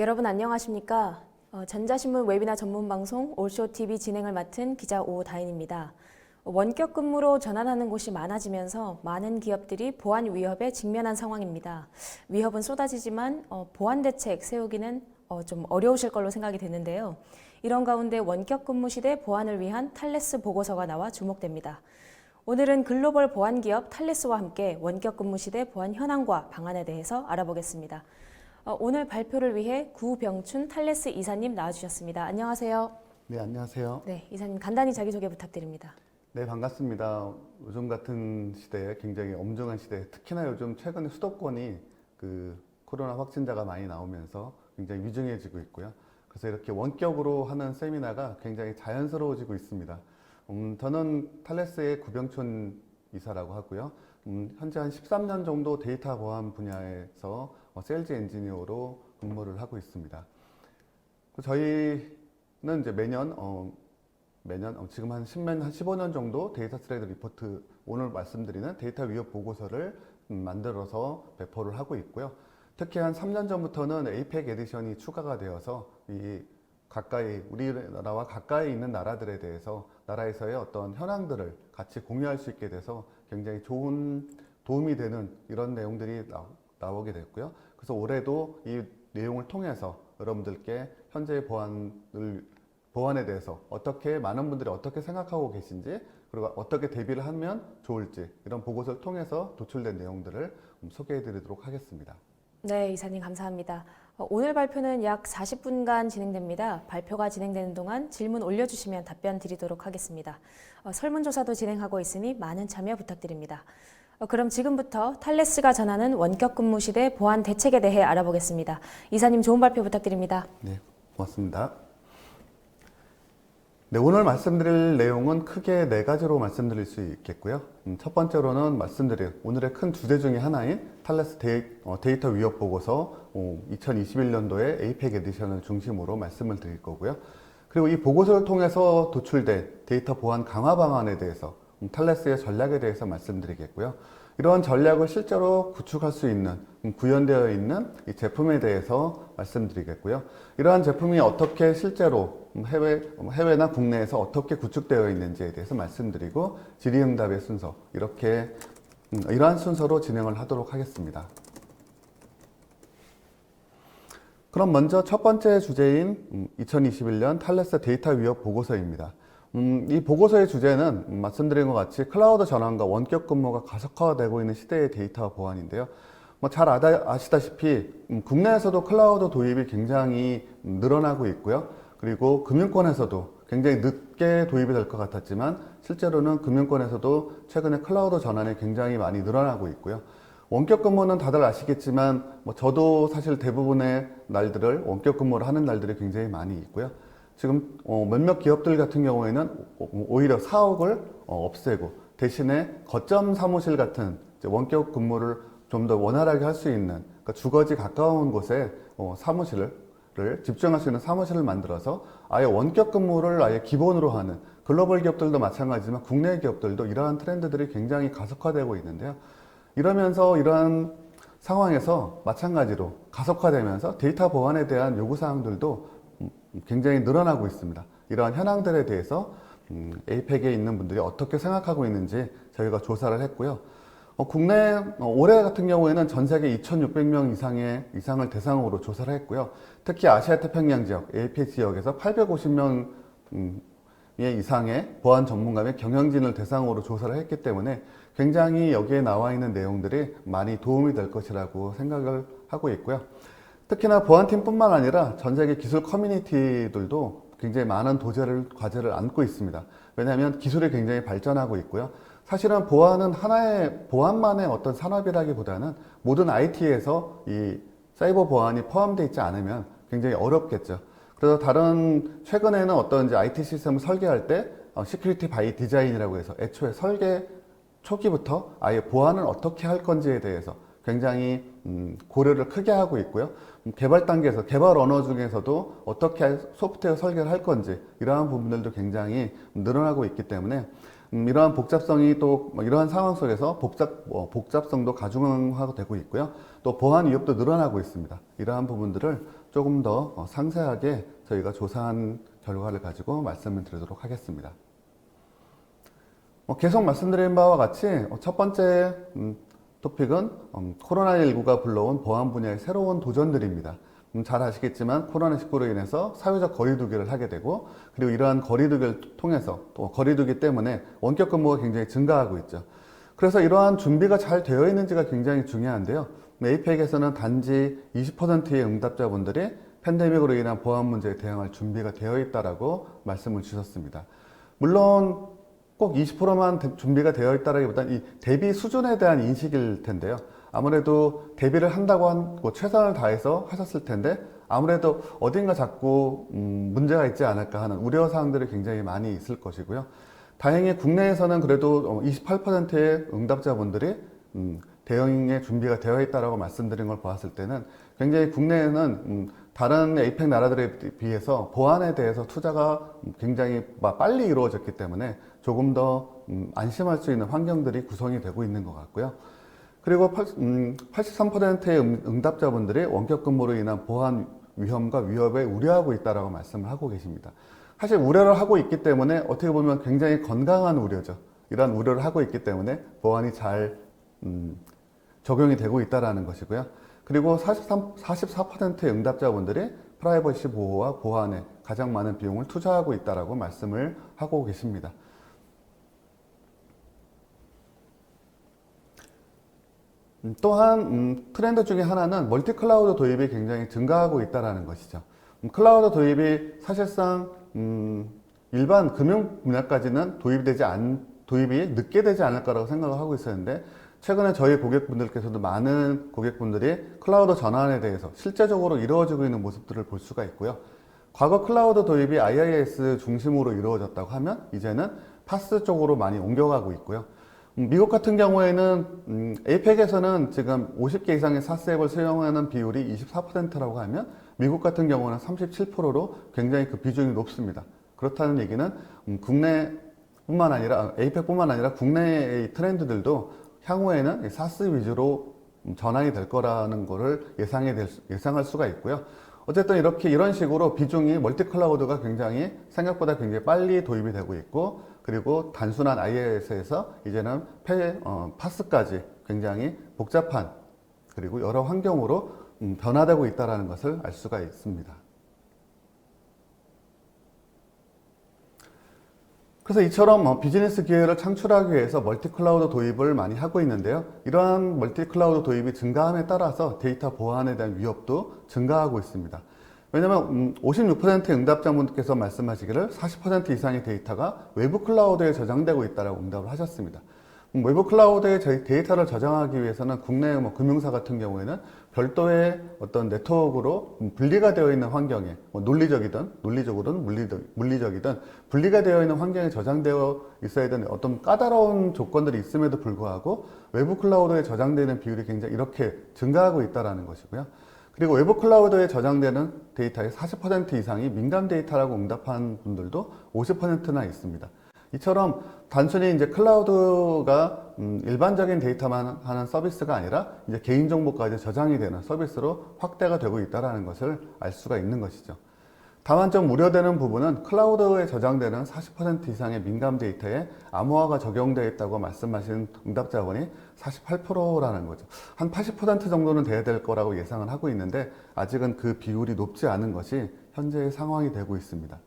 여러분 안녕하십니까? 전자신문 웨비나 전문 방송 올쇼TV 진행을 맡은 기자 오다인입니다. 원격 근무로 전환하는 곳이 많아지면서 많은 기업들이 보안 위협에 직면한 상황입니다. 위협은 쏟아지지만 보안 대책 세우기는 좀 어려우실 걸로 생각이 되는데요. 이런 가운데 원격 근무 시대 보안을 위한 탈레스 보고서가 나와 주목됩니다. 오늘은 글로벌 보안 기업 탈레스와 함께 원격 근무 시대 보안 현황과 방안에 대해서 알아보겠습니다. 오늘 발표를 위해 구병춘 탈레스 이사님 나와주셨습니다. 안녕하세요. 네, 안녕하세요. 네, 이사님 간단히 자기소개 부탁드립니다. 네, 반갑습니다. 요즘 같은 시대에 굉장히 엄중한 시대에 특히나 요즘 최근에 수도권이 코로나 확진자가 많이 나오면서 굉장히 위중해지고 있고요. 그래서 이렇게 원격으로 하는 세미나가 굉장히 자연스러워지고 있습니다. 저는 탈레스의 구병춘 이사라고 하고요. 현재 한 13년 정도 데이터 보안 분야에서 세일즈 엔지니어로 근무를 하고 있습니다. 저희는 이제 매년 지금 한 15년 정도 데이터 스레드 리포트, 오늘 말씀드리는 데이터 위협 보고서를 만들어서 배포를 하고 있고요. 특히 한 3년 전부터는 에이펙 에디션이 추가가 되어서 우리나라와 가까이 있는 나라들에 대해서 나라에서의 어떤 현황들을 같이 공유할 수 있게 돼서 굉장히 좋은 도움이 되는 이런 내용들이 나오게 됐고요. 그래서 올해도 이 내용을 통해서 여러분들께 현재의 보안에 대해서 많은 분들이 어떻게 생각하고 계신지, 그리고 어떻게 대비를 하면 좋을지, 이런 보고서를 통해서 도출된 내용들을 소개해 드리도록 하겠습니다. 네, 이사님 감사합니다. 오늘 발표는 약 40분간 진행됩니다. 발표가 진행되는 동안 질문 올려주시면 답변 드리도록 하겠습니다. 설문조사도 진행하고 있으니 많은 참여 부탁드립니다. 그럼 지금부터 탈레스가 전하는 원격 근무 시대 보안 대책에 대해 알아보겠습니다. 이사님 좋은 발표 부탁드립니다. 네, 고맙습니다. 네, 오늘 말씀드릴 내용은 크게 4가지로 말씀드릴 수 있겠고요. 첫 번째로는 말씀드릴 오늘의 큰 주제 중에 하나인 탈레스 데이터 위협 보고서 2021년도에 에이펙 에디션을 중심으로 말씀을 드릴 거고요. 그리고 이 보고서를 통해서 도출된 데이터 보안 강화 방안에 대해서 탈레스의 전략에 대해서 말씀드리겠고요. 이러한 전략을 실제로 구축할 수 있는, 구현되어 있는 이 제품에 대해서 말씀드리겠고요. 이러한 제품이 어떻게 실제로 해외나 국내에서 어떻게 구축되어 있는지에 대해서 말씀드리고, 질의응답의 순서, 이러한 순서로 진행을 하도록 하겠습니다. 그럼 먼저 첫 번째 주제인 2021년 탈레스 데이터 위협 보고서입니다. 이 보고서의 주제는 말씀드린 것 같이 클라우드 전환과 원격 근무가 가속화되고 있는 시대의 데이터 보안인데요. 잘 아시다시피 국내에서도 클라우드 도입이 굉장히 늘어나고 있고요. 그리고 금융권에서도 굉장히 늦게 도입이 될 것 같았지만 실제로는 금융권에서도 최근에 클라우드 전환이 굉장히 많이 늘어나고 있고요. 원격 근무는 다들 아시겠지만 저도 사실 대부분의 날들을 원격 근무를 하는 날들이 굉장히 많이 있고요. 지금 몇몇 기업들 같은 경우에는 오히려 사옥을 없애고 대신에 거점 사무실 같은 원격 근무를 좀 더 원활하게 할 수 있는, 그러니까 주거지 가까운 곳에 사무실을 집중할 수 있는 사무실을 만들어서 아예 원격 근무를 아예 기본으로 하는, 글로벌 기업들도 마찬가지지만 국내 기업들도 이러한 트렌드들이 굉장히 가속화되고 있는데요. 이러한 상황에서 마찬가지로 가속화되면서 데이터 보안에 대한 요구사항들도 굉장히 늘어나고 있습니다. 이러한 현황들에 대해서 에이펙에 있는 분들이 어떻게 생각하고 있는지 저희가 조사를 했고요. 올해 같은 경우에는 전 세계 2,600명 이상을 대상으로 조사를 했고요. 특히 아시아 태평양 지역, 에이펙 지역에서 850명 이상의 보안 전문가의 경영진을 대상으로 조사를 했기 때문에 굉장히 여기에 나와 있는 내용들이 많이 도움이 될 것이라고 생각을 하고 있고요. 특히나 보안팀뿐만 아니라 전 세계 기술 커뮤니티들도 굉장히 많은 과제를 안고 있습니다. 왜냐하면 기술이 굉장히 발전하고 있고요. 사실은 보안은 하나의 보안만의 어떤 산업이라기보다는 모든 IT에서 이 사이버 보안이 포함되어 있지 않으면 굉장히 어렵겠죠. 그래서 최근에는 어떤 IT 시스템을 설계할 때 시큐리티 바이 디자인이라고 해서 애초에 설계 초기부터 아예 보안을 어떻게 할 건지에 대해서 굉장히 고려를 크게 하고 있고요. 개발 단계에서 개발 언어 중에서도 어떻게 소프트웨어 설계를 할 건지 이러한 부분들도 굉장히 늘어나고 있기 때문에 이러한 복잡성이 또 이러한 상황 속에서 복잡성도 가중화되고 있고요. 또 보안 위협도 늘어나고 있습니다. 이러한 부분들을 조금 더 상세하게 저희가 조사한 결과를 가지고 말씀을 드리도록 하겠습니다. 계속 말씀드린 바와 같이 첫 번째 토픽은 코로나19가 불러온 보안 분야의 새로운 도전들입니다. 잘 아시겠지만 코로나19로 인해서 사회적 거리두기를 하게 되고, 그리고 이러한 거리두기를 통해서 또 거리두기 때문에 원격 근무가 굉장히 증가하고 있죠. 그래서 이러한 준비가 잘 되어 있는지가 굉장히 중요한데요. 에이펙에서는 단지 20%의 응답자분들이 팬데믹으로 인한 보안 문제에 대응할 준비가 되어 있다라고 말씀을 주셨습니다. 물론 꼭 20%만 준비가 되어 있다라기보다는 이 대비 수준에 대한 인식일 텐데요. 아무래도 대비를 한다고 하고 최선을 다해서 하셨을 텐데 아무래도 어딘가 자꾸 문제가 있지 않을까 하는 우려사항들이 굉장히 많이 있을 것이고요. 다행히 국내에서는 그래도 28%의 응답자분들이 대응에 준비가 되어 있다고 말씀드린 걸 보았을 때는 굉장히 국내에는 다른 에이펙 나라들에 비해서 보안에 대해서 투자가 굉장히 빨리 이루어졌기 때문에 조금 더 안심할 수 있는 환경들이 구성이 되고 있는 것 같고요. 그리고 83%의 응답자분들이 원격 근무로 인한 보안 위험과 위협에 우려하고 있다고 말씀을 하고 계십니다. 사실 우려를 하고 있기 때문에 어떻게 보면 굉장히 건강한 우려죠. 이런 우려를 하고 있기 때문에 보안이 잘 적용이 되고 있다는 것이고요. 그리고 44%의 응답자분들이 프라이버시 보호와 보안에 가장 많은 비용을 투자하고 있다고 말씀을 하고 계십니다. 또한 트렌드 중에 하나는 멀티 클라우드 도입이 굉장히 증가하고 있다는 것이죠. 클라우드 도입이 사실상 일반 금융 분야까지는 도입이 늦게 되지 않을까라고 생각을 하고 있었는데, 최근에 저희 고객분들께서도 많은 고객분들이 클라우드 전환에 대해서 실제적으로 이루어지고 있는 모습들을 볼 수가 있고요. 과거 클라우드 도입이 IaaS 중심으로 이루어졌다고 하면 이제는 파스 쪽으로 많이 옮겨가고 있고요. 미국 같은 경우에는 에이펙에서는 지금 50개 이상의 사스 앱을 사용하는 비율이 24%라고 하면 미국 같은 경우는 37%로 굉장히 그 비중이 높습니다. 그렇다는 얘기는 국내뿐만 아니라 에이펙뿐만 아니라 국내의 트렌드들도 향후에는 사스 위주로 전환이 될 거라는 것을 예상할 수가 있고요. 어쨌든 이런 식으로 비중이 멀티 클라우드가 생각보다 굉장히 빨리 도입이 되고 있고, 그리고 단순한 IaaS에서 이제는 파스까지 굉장히 복잡한 그리고 여러 환경으로 변화되고 있다는 것을 알 수가 있습니다. 그래서 이처럼 비즈니스 기회를 창출하기 위해서 멀티 클라우드 도입을 많이 하고 있는데요. 이러한 멀티 클라우드 도입이 증가함에 따라서 데이터 보안에 대한 위협도 증가하고 있습니다. 왜냐하면 56%의 응답자분들께서 말씀하시기를 40% 이상의 데이터가 외부 클라우드에 저장되고 있다고 응답을 하셨습니다. 외부 클라우드에 데이터를 저장하기 위해서는 국내 금융사 같은 경우에는 별도의 어떤 네트워크로 분리가 되어 있는 환경에 논리적으로든 물리적이든 분리가 되어 있는 환경에 저장되어 있어야 되는 어떤 까다로운 조건들이 있음에도 불구하고 외부 클라우드에 저장되는 비율이 굉장히 이렇게 증가하고 있다는 것이고요. 그리고 외부 클라우드에 저장되는 데이터의 40% 이상이 민감 데이터라고 응답한 분들도 50%나 있습니다. 이처럼 단순히 이제 클라우드가 일반적인 데이터만 하는 서비스가 아니라 이제 개인정보까지 저장이 되는 서비스로 확대가 되고 있다는 것을 알 수가 있는 것이죠. 다만 좀 우려되는 부분은 클라우드에 저장되는 40% 이상의 민감 데이터에 암호화가 적용되어 있다고 말씀하신 응답자분이 48%라는 거죠. 한 80% 정도는 돼야 될 거라고 예상을 하고 있는데 아직은 그 비율이 높지 않은 것이 현재의 상황이 되고 있습니다.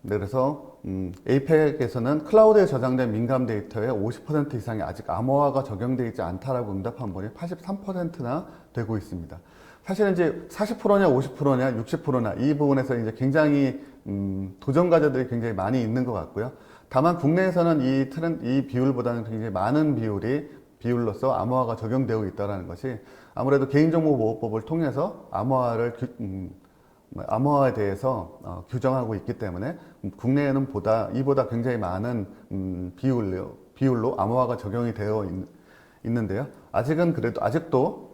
네, 그래서 에이펙에서는 클라우드에 저장된 민감 데이터의 50% 이상이 아직 암호화가 적용되어 있지 않다라고 응답한 분이 83%나 되고 있습니다. 사실은 이제 40%냐 50%냐 60%냐 이 부분에서 이제 굉장히 도전 과제들이 굉장히 많이 있는 것 같고요. 다만 국내에서는 이 비율보다는 굉장히 많은 비율로서 암호화가 적용되고 있다는 것이 아무래도 개인정보보호법을 통해서 암호화에 대해서 규정하고 있기 때문에 국내에는 이보다 굉장히 많은 비율로 암호화가 적용이 되어 있는데요. 아직도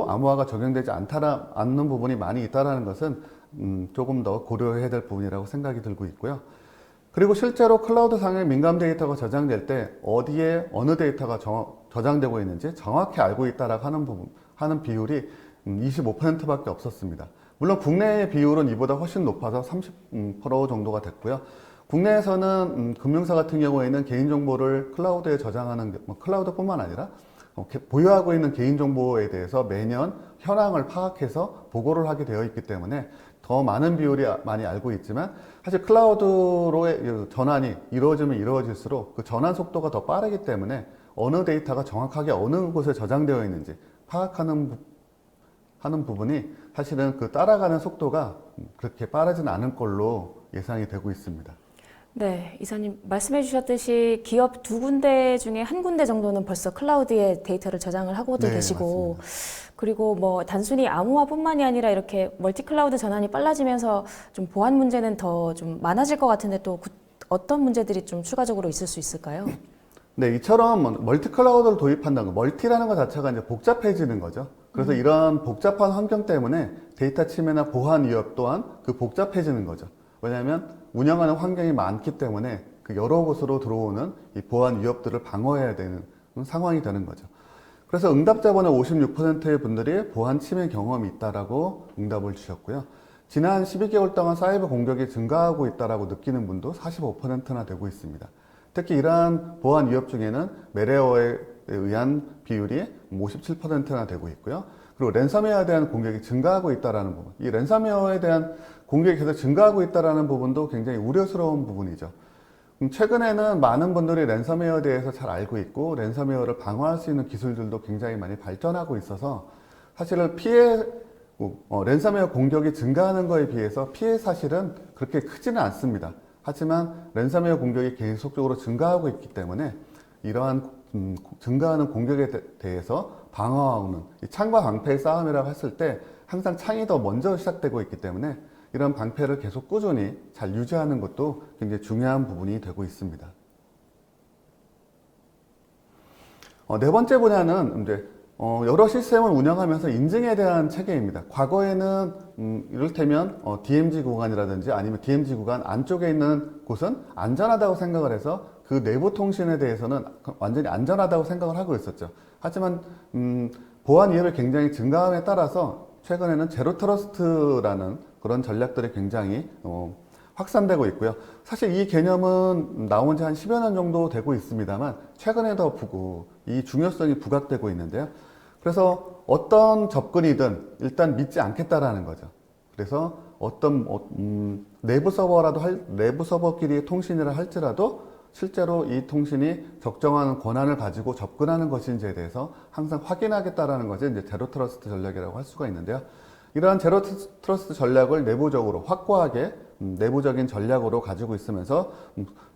암호화가 적용되지 않는 부분이 많이 있다는 것은 조금 더 고려해야 될 부분이라고 생각이 들고 있고요. 그리고 실제로 클라우드 상에 민감 데이터가 저장될 때 어디에 어느 데이터가 저장되고 있는지 정확히 알고 있다라고 하는 비율이 25%밖에 없었습니다. 물론 국내의 비율은 이보다 훨씬 높아서 30% 정도가 됐고요. 국내에서는 금융사 같은 경우에는 개인정보를 클라우드에 저장하는, 클라우드뿐만 아니라 보유하고 있는 개인정보에 대해서 매년 현황을 파악해서 보고를 하게 되어 있기 때문에 더 많은 비율이 많이 알고 있지만, 사실 클라우드로의 전환이 이루어지면 이루어질수록 그 전환 속도가 더 빠르기 때문에 어느 데이터가 정확하게 어느 곳에 저장되어 있는지 파악하는 부분이 사실은 그 따라가는 속도가 그렇게 빠르진 않은 걸로 예상이 되고 있습니다. 네, 이사님 말씀해 주셨듯이 기업 두 군데 중에 한 군데 정도는 벌써 클라우드에 데이터를 저장을 하고도 네, 계시고, 맞습니다. 그리고 뭐 단순히 암호화뿐만이 아니라 이렇게 멀티 클라우드 전환이 빨라지면서 좀 보안 문제는 더 좀 많아질 것 같은데 또 어떤 문제들이 좀 추가적으로 있을 수 있을까요? 네, 이처럼 멀티 클라우드를 도입한다는 거, 멀티라는 것 자체가 이제 복잡해지는 거죠. 그래서 이런 복잡한 환경 때문에 데이터 침해나 보안 위협 또한 그 복잡해지는 거죠. 왜냐하면 운영하는 환경이 많기 때문에 그 여러 곳으로 들어오는 이 보안 위협들을 방어해야 되는 상황이 되는 거죠. 그래서 응답자분의 56%의 분들이 보안 침해 경험이 있다라고 응답을 주셨고요. 지난 12개월 동안 사이버 공격이 증가하고 있다라고 느끼는 분도 45%나 되고 있습니다. 특히 이러한 보안 위협 중에는 매레어에 의한 비율이 57%나 되고 있고요. 그리고 랜섬웨어에 대한 공격이 증가하고 있다는 부분, 이 랜섬웨어에 대한 공격이 계속 증가하고 있다는 부분도 굉장히 우려스러운 부분이죠. 최근에는 많은 분들이 랜섬웨어에 대해서 잘 알고 있고 랜섬웨어를 방어할 수 있는 기술들도 굉장히 많이 발전하고 있어서 사실은 랜섬웨어 공격이 증가하는 것에 비해서 피해 사실은 그렇게 크지는 않습니다. 하지만 랜섬웨어 공격이 계속적으로 증가하고 있기 때문에 이러한 증가하는 공격에 대해서 방어하는 창과 방패의 싸움이라고 했을 때 항상 창이 더 먼저 시작되고 있기 때문에 이런 방패를 계속 꾸준히 잘 유지하는 것도 굉장히 중요한 부분이 되고 있습니다. 네 번째 분야는 이제 여러 시스템을 운영하면서 인증에 대한 체계입니다. 과거에는 이를테면 DMZ 구간이라든지 아니면 DMZ 구간 안쪽에 있는 곳은 안전하다고 생각을 해서 그 내부 통신에 대해서는 완전히 안전하다고 생각을 하고 있었죠. 하지만 보안 위협이 굉장히 증가함에 따라서 최근에는 제로 트러스트라는 그런 전략들이 굉장히 확산되고 있고요. 사실 이 개념은 나온 지 한 10여 년 정도 되고 있습니다만 최근에 더 이 중요성이 부각되고 있는데요. 그래서 어떤 접근이든 일단 믿지 않겠다라는 거죠. 그래서 어떤 내부 서버끼리 통신이라 할지라도 실제로 이 통신이 적정한 권한을 가지고 접근하는 것인지에 대해서 항상 확인하겠다라는 것이 이제 제로 트러스트 전략이라고 할 수가 있는데요. 이러한 제로 트러스트 전략을 내부적으로 확고하게 내부적인 전략으로 가지고 있으면서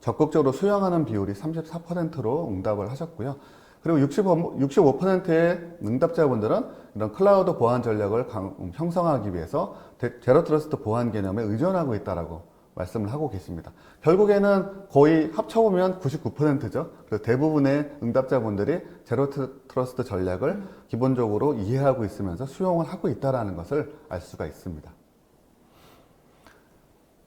적극적으로 수용하는 비율이 34%로 응답을 하셨고요. 그리고 65%의 응답자분들은 이런 클라우드 보안 전략을 형성하기 위해서 제로 트러스트 보안 개념에 의존하고 있다라고 말씀을 하고 계십니다. 결국에는 거의 합쳐보면 99%죠. 그래서 대부분의 응답자분들이 제로 트러스트 전략을 기본적으로 이해하고 있으면서 수용을 하고 있다는 것을 알 수가 있습니다.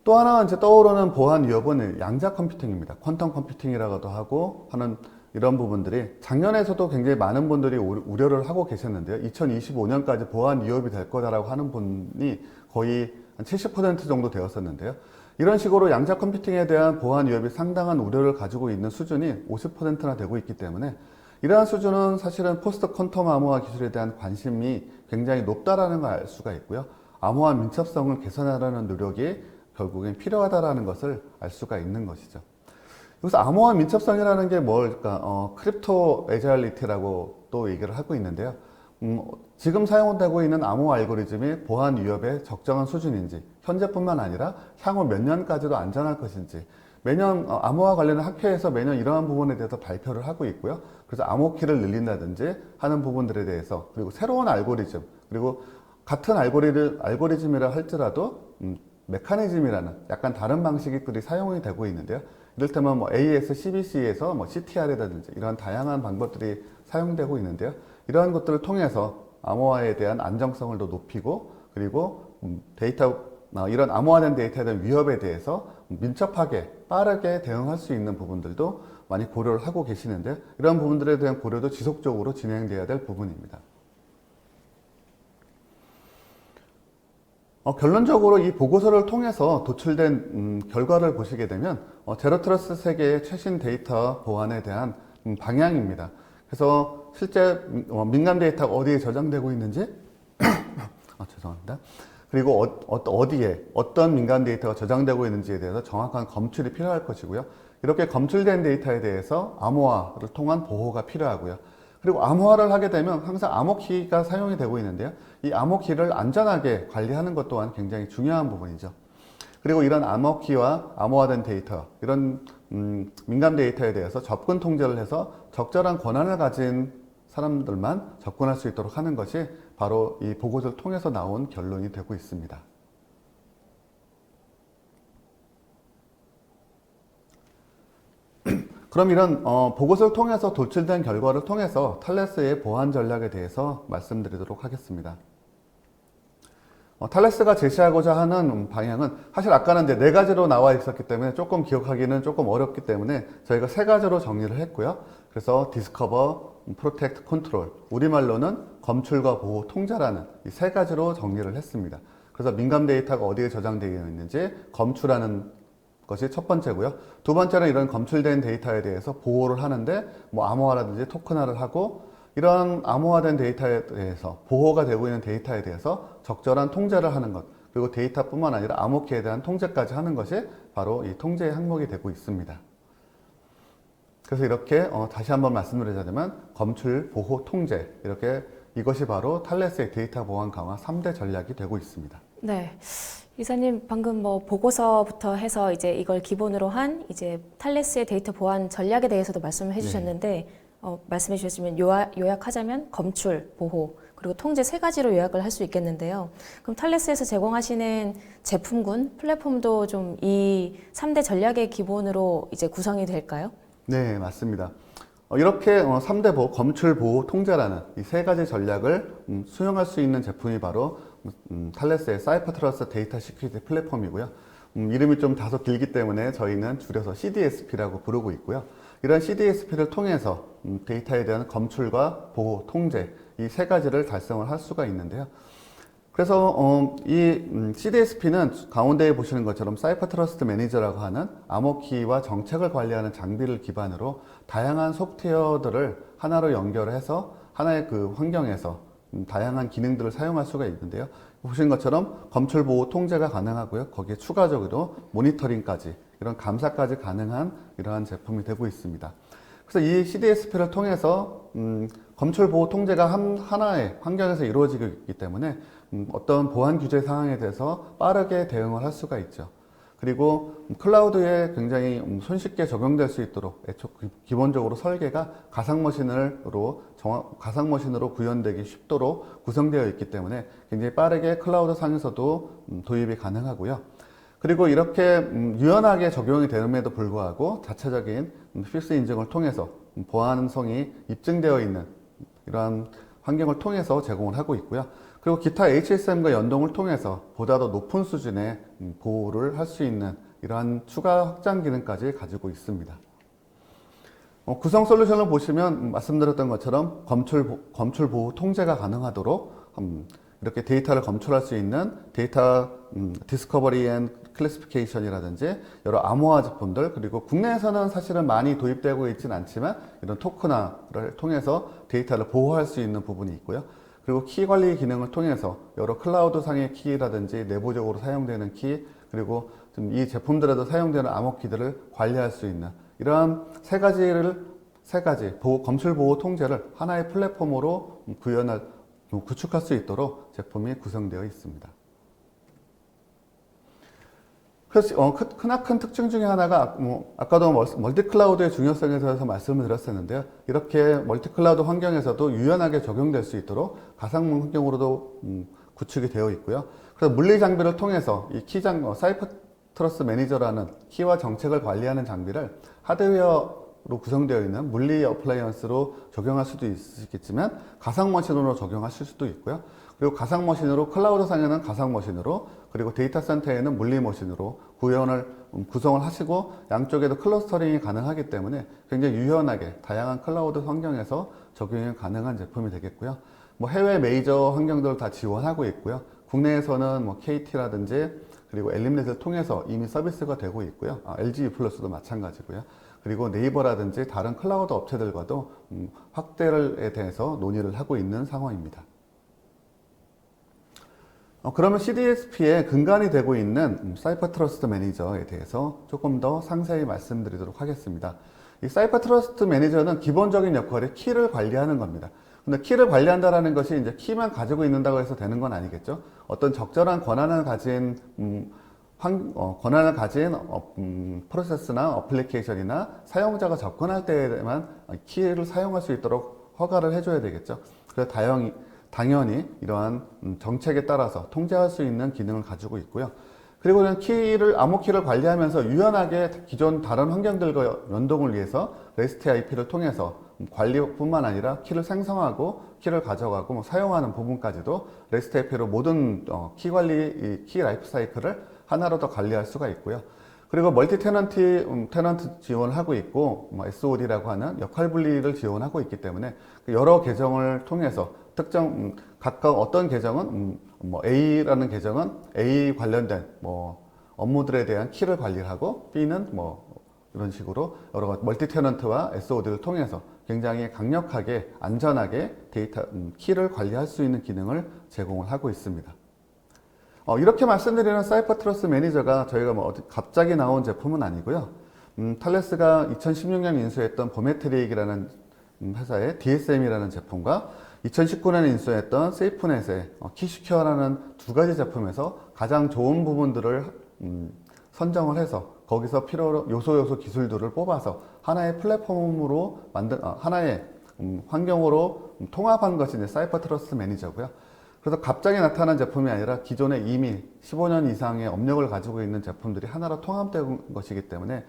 또 하나 이제 떠오르는 보안 위협은 양자 컴퓨팅입니다. 퀀텀 컴퓨팅이라고도 하고 하는 이런 부분들이 작년에서도 굉장히 많은 분들이 우려를 하고 계셨는데요. 2025년까지 보안 위협이 될 거다라고 하는 분이 거의 한 70% 정도 되었었는데요. 이런 식으로 양자 컴퓨팅에 대한 보안 위협이 상당한 우려를 가지고 있는 수준이 50%나 되고 있기 때문에 이러한 수준은 사실은 포스트 퀀텀 암호화 기술에 대한 관심이 굉장히 높다라는 걸 알 수가 있고요. 암호화 민첩성을 개선하려는 노력이 결국엔 필요하다라는 것을 알 수가 있는 것이죠. 여기서 암호화 민첩성이라는 게 뭘까? 크립토 에자일리티라고 또 얘기를 하고 있는데요. 지금 사용되고 있는 암호 알고리즘이 보안 위협의 적정한 수준인지, 현재뿐만 아니라 향후 몇 년까지도 안전할 것인지, 매년 암호화 관련한 학회에서 매년 이러한 부분에 대해서 발표를 하고 있고요. 그래서 암호키를 늘린다든지 하는 부분들에 대해서, 그리고 새로운 알고리즘, 그리고 같은 알고리즘이라 할지라도 메커니즘이라는 약간 다른 방식들이 사용이 되고 있는데요. 이를테면 AES, CBC에서 CTR이라든지 이런 다양한 방법들이 사용되고 있는데요. 이러한 것들을 통해서 암호화에 대한 안정성을 더 높이고, 그리고 이런 암호화된 데이터에 대한 위협에 대해서 민첩하게 빠르게 대응할 수 있는 부분들도 많이 고려를 하고 계시는데 이런 부분들에 대한 고려도 지속적으로 진행되어야 될 부분입니다. 결론적으로 이 보고서를 통해서 도출된 결과를 보시게 되면 제로트러스트 세계의 최신 데이터 보안에 대한 방향입니다. 그래서 실제 민감 데이터가 어디에 저장되고 있는지 죄송합니다. 그리고 어디에 어떤 민감 데이터가 저장되고 있는지에 대해서 정확한 검출이 필요할 것이고요. 이렇게 검출된 데이터에 대해서 암호화를 통한 보호가 필요하고요. 그리고 암호화를 하게 되면 항상 암호키가 사용이 되고 있는데요. 이 암호키를 안전하게 관리하는 것 또한 굉장히 중요한 부분이죠. 그리고 이런 암호키와 암호화된 데이터, 이런 민감 데이터에 대해서 접근 통제를 해서 적절한 권한을 가진 사람들만 접근할 수 있도록 하는 것이 바로 이 보고서를 통해서 나온 결론이 되고 있습니다. 그럼 이런 보고서를 통해서 도출된 결과를 통해서 탈레스의 보안 전략에 대해서 말씀드리도록 하겠습니다. 탈레스가 제시하고자 하는 방향은 사실 아까는 이제 4가지로 나와 있었기 때문에 조금 기억하기는 조금 어렵기 때문에 저희가 3가지로 정리를 했고요. 그래서 디스커버, 프로텍트, 컨트롤, 우리말로는 검출과 보호, 통제라는 이 3가지로 정리를 했습니다. 그래서 민감 데이터가 어디에 저장되어 있는지 검출하는 것이 첫 번째고요. 두 번째는 이런 검출된 데이터에 대해서 보호를 하는데 암호화라든지 토큰화를 하고 이런 암호화된 데이터에 대해서 보호가 되고 있는 데이터에 대해서 적절한 통제를 하는 것, 그리고 데이터뿐만 아니라 암호키에 대한 통제까지 하는 것이 바로 이 통제의 항목이 되고 있습니다. 그래서 이렇게 다시 한번 말씀드리자면 검출, 보호, 통제, 이렇게 이것이 바로 탈레스의 데이터 보안 강화 3대 전략이 되고 있습니다. 네. 이사님 방금 보고서부터 해서 이제 이걸 기본으로 한 이제 탈레스의 데이터 보안 전략에 대해서도 말씀을 해주셨는데 말씀해 주셨으면 요약하자면 검출, 보호, 그리고 통제 3가지로 요약을 할 수 있겠는데요. 그럼 탈레스에서 제공하시는 제품군, 플랫폼도 좀 이 3대 전략의 기본으로 이제 구성이 될까요? 네, 맞습니다. 이렇게 3대 보호, 검출, 보호, 통제라는 이 3가지 전략을 수용할 수 있는 제품이 바로 탈레스의 사이퍼트러스트 데이터 시큐리티 플랫폼이고요. 이름이 좀 다소 길기 때문에 저희는 줄여서 CDSP라고 부르고 있고요. 이런 CDSP를 통해서 데이터에 대한 검출과 보호, 통제 이 3가지를 달성을 할 수가 있는데요. 그래서 이 CDSP는 가운데에 보시는 것처럼 사이퍼 트러스트 매니저라고 하는 암호키와 정책을 관리하는 장비를 기반으로 다양한 소프트웨어들을 하나로 연결해서 하나의 그 환경에서 다양한 기능들을 사용할 수가 있는데요. 보신 것처럼 검출, 보호, 통제가 가능하고요. 거기에 추가적으로 모니터링까지, 이런 감사까지 가능한 이러한 제품이 되고 있습니다. 그래서 이 CDSP를 통해서 검출, 보호, 통제가 하나의 환경에서 이루어지고 있기 때문에 어떤 보안 규제 사항에 대해서 빠르게 대응을 할 수가 있죠. 그리고 클라우드에 굉장히 손쉽게 적용될 수 있도록 기본적으로 설계가 가상머신으로 구현되기 쉽도록 구성되어 있기 때문에 굉장히 빠르게 클라우드 상에서도 도입이 가능하고요. 그리고 이렇게 유연하게 적용이 되는데도 불구하고 자체적인 필수 인증을 통해서 보안성이 입증되어 있는 이러한 환경을 통해서 제공을 하고 있고요. 그리고 기타 HSM과 연동을 통해서 보다 더 높은 수준의 보호를 할 수 있는 이러한 추가 확장 기능까지 가지고 있습니다. 구성 솔루션을 보시면 말씀드렸던 것처럼 검출, 보호, 통제가 가능하도록 이렇게 데이터를 검출할 수 있는 데이터 디스커버리 앤 클래시피케이션이라든지 여러 암호화 제품들, 그리고 국내에서는 사실은 많이 도입되고 있지는 않지만 이런 토큰화를 통해서 데이터를 보호할 수 있는 부분이 있고요. 그리고 키 관리 기능을 통해서 여러 클라우드 상의 키라든지 내부적으로 사용되는 키, 그리고 이 제품들에도 사용되는 암호키들을 관리할 수 있는 이러한 세 가지 검출, 보호, 통제를 하나의 플랫폼으로 구축할 수 있도록 제품이 구성되어 있습니다. 그래서 크나큰 특징 중에 하나가 아까도 멀티클라우드의 중요성에 대해서 말씀을 드렸었는데요. 이렇게 멀티클라우드 환경에서도 유연하게 적용될 수 있도록 가상 환경으로도 구축이 되어 있고요. 그래서 물리 장비를 통해서 이 사이퍼 트러스트 매니저라는 키와 정책을 관리하는 장비를 하드웨어로 구성되어 있는 물리 어플라이언스로 적용할 수도 있겠지만 가상머신으로 적용하실 수도 있고요. 그리고 가상머신으로 클라우드 상에는 가상머신으로, 그리고 데이터 센터에는 물리머신으로 구현을 구성을 하시고 양쪽에도 클러스터링이 가능하기 때문에 굉장히 유연하게 다양한 클라우드 환경에서 적용이 가능한 제품이 되겠고요. 뭐 해외 메이저 환경들을 다 지원하고 있고요. 국내에서는 뭐 KT라든지 그리고 엘림넷을 통해서 이미 서비스가 되고 있고요. LG U+도 마찬가지고요. 그리고 네이버라든지 다른 클라우드 업체들과도 확대에 대해서 논의를 하고 있는 상황입니다. 그러면 CDSP의 근간이 되고 있는 사이퍼 트러스트 매니저에 대해서 조금 더 상세히 말씀드리도록 하겠습니다. 이 사이퍼 트러스트 매니저는 기본적인 역할이 키를 관리하는 겁니다. 근데 키를 관리한다는 것이 이제 키만 가지고 있는다고 해서 되는 건 아니겠죠. 어떤 적절한 권한을 가진 프로세스나 어플리케이션이나 사용자가 접근할 때에만 키를 사용할 수 있도록 허가를 해줘야 되겠죠. 그래서 당연히 이러한 정책에 따라서 통제할 수 있는 기능을 가지고 있고요. 그리고 암호키를 관리하면서 유연하게 기존 다른 환경들과 연동을 위해서 REST API를 통해서 관리뿐만 아니라 키를 생성하고 키를 가져가고 사용하는 부분까지도 REST API로 모든 키 관리, 키 라이프 사이클을 하나로 더 관리할 수가 있고요. 그리고 멀티 테넌트 지원을 하고 있고 SOD라고 하는 역할 분리를 지원하고 있기 때문에 여러 계정을 통해서 각각 어떤 계정은 A라는 계정은 A 관련된 업무들에 대한 키를 관리하고 B는 이런 식으로 여러 멀티 테넌트와 SOD를 통해서 굉장히 강력하게 안전하게 키를 관리할 수 있는 기능을 제공을 하고 있습니다. 이렇게 말씀드리는 사이퍼 트러스트 매니저가 저희가 갑자기 나온 제품은 아니고요. 탈레스가 2016년 인수했던 보메트릭이라는 회사의 DSM이라는 제품과 2019년에 인수했던 세이프넷의 키시큐어라는 두 가지 제품에서 가장 좋은 부분들을 선정을 해서 거기서 필요로 요소 기술들을 뽑아서 하나의 플랫폼으로 하나의 환경으로 통합한 것이 이제 사이퍼 트러스트 매니저고요. 그래서 갑자기 나타난 제품이 아니라 기존에 이미 15년 이상의 업력을 가지고 있는 제품들이 하나로 통합된 것이기 때문에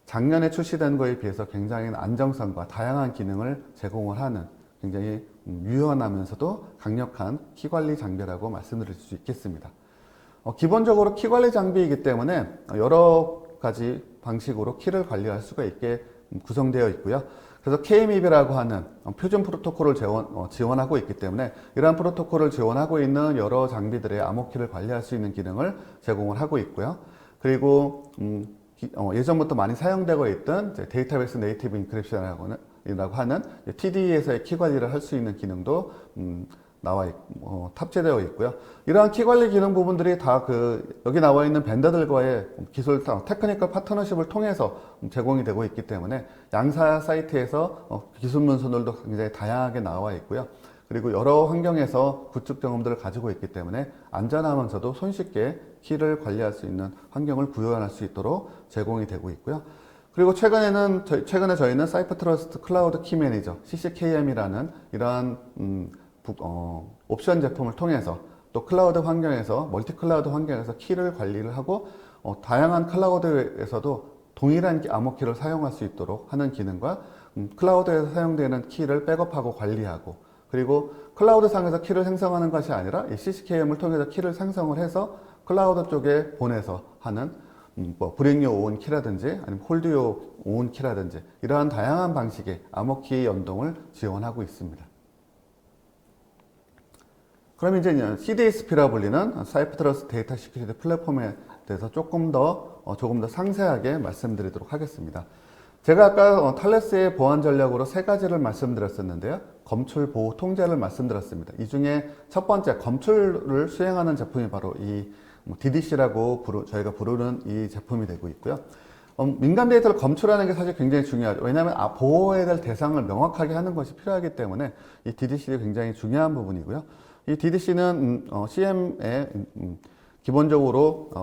작년에 출시된 거에 비해서 굉장히 안정성과 다양한 기능을 제공을 하는 굉장히 유연하면서도 강력한 키관리 장비라고 말씀드릴 수 있겠습니다. 기본적으로 키관리 장비이기 때문에 여러 가지 방식으로 키를 관리할 수가 있게 구성되어 있고요. 그래서 KMEB라고 하는 표준 프로토콜을 지원하고 있기 때문에 이러한 프로토콜을 지원하고 있는 여러 장비들의 암호키를 관리할 수 있는 기능을 제공을 하고 있고요. 그리고 예전부터 많이 사용되고 있던 데이터베이스 네이티브 인크립션이라고 하는 TDE에서의 키 관리를 할 수 있는 기능도 탑재되어 있고요. 이러한 키 관리 기능 부분들이 다 여기 나와 있는 벤더들과의 기술 테크니컬 파트너십을 통해서 제공이 되고 있기 때문에 양사 사이트에서 기술 문서들도 굉장히 다양하게 나와 있고요. 그리고 여러 환경에서 구축 경험들을 가지고 있기 때문에 안전하면서도 손쉽게 키를 관리할 수 있는 환경을 구현할 수 있도록 제공이 되고 있고요. 그리고 최근에 저희는 사이퍼 트러스트 클라우드 키 매니저 CCKM이라는 이러한 옵션 제품을 통해서 또 클라우드 환경에서 멀티 클라우드 환경에서 키를 관리를 하고 다양한 클라우드에서도 동일한 암호키를 사용할 수 있도록 하는 기능과 클라우드에서 사용되는 키를 백업하고 관리하고 그리고 클라우드 상에서 키를 생성하는 것이 아니라 이 CCKM을 통해서 키를 생성을 해서 클라우드 쪽에 보내서 하는 브링유 오온 키라든지 아니면 홀드요 오온 키라든지 이러한 다양한 방식의 암호키 연동을 지원하고 있습니다. 그럼 이제 CDSP라 불리는 사이퍼 트러스트 데이터 시큐리티 플랫폼에 대해서 조금 더 상세하게 말씀드리도록 하겠습니다. 제가 아까 탈레스의 보안 전략으로 세 가지를 말씀드렸었는데요. 검출, 보호, 통제를 말씀드렸습니다. 이 중에 첫 번째 검출을 수행하는 제품이 바로 이 DDC라고 저희가 부르는 이 제품이 되고 있고요. 민감 데이터를 검출하는 게 사실 굉장히 중요하죠. 왜냐하면 보호해야 될 대상을 명확하게 하는 것이 필요하기 때문에 이 DDC가 굉장히 중요한 부분이고요. 이 DDC는 CM에 기본적으로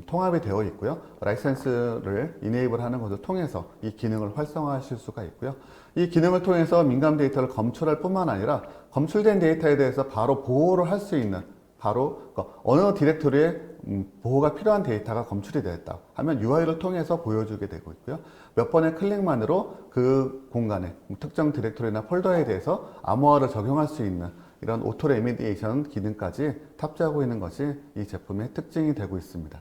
통합이 되어 있고요. 라이센스를 이네이블 하는 것을 통해서 이 기능을 활성화하실 수가 있고요. 이 기능을 통해서 민감 데이터를 검출할 뿐만 아니라 검출된 데이터에 대해서 바로 보호를 할 수 있는 어느 디렉토리에 보호가 필요한 데이터가 검출이 되었다 하면 UI를 통해서 보여주게 되고 있고요. 몇 번의 클릭만으로 그 공간에 특정 디렉토리나 폴더에 대해서 암호화를 적용할 수 있는 이런 오토 레미디에이션 기능까지 탑재하고 있는 것이 이 제품의 특징이 되고 있습니다.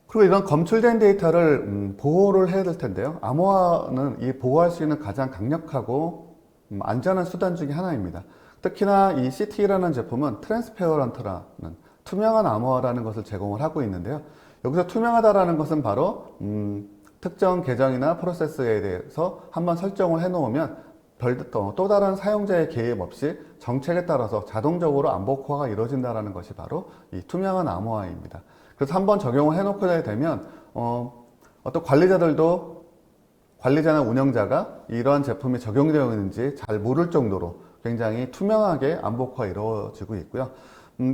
그리고 이런 검출된 데이터를 보호를 해야 될 텐데요. 암호화는 이 보호할 수 있는 가장 강력하고 안전한 수단 중에 하나입니다. 특히나 이 CT라는 제품은 트랜스페어런트라는 투명한 암호화라는 것을 제공을 하고 있는데요. 여기서 투명하다라는 것은 바로 특정 계정이나 프로세스에 대해서 한번 설정을 해놓으면 또 다른 사용자의 개입 없이 정책에 따라서 자동적으로 암호화가 이루어진다는 것이 바로 이 투명한 암호화입니다. 그래서 한번 적용을 해놓게 되면 어떤 관리자나 운영자가 이러한 제품이 적용되어 있는지 잘 모를 정도로 굉장히 투명하게 암호화가 이루어지고 있고요.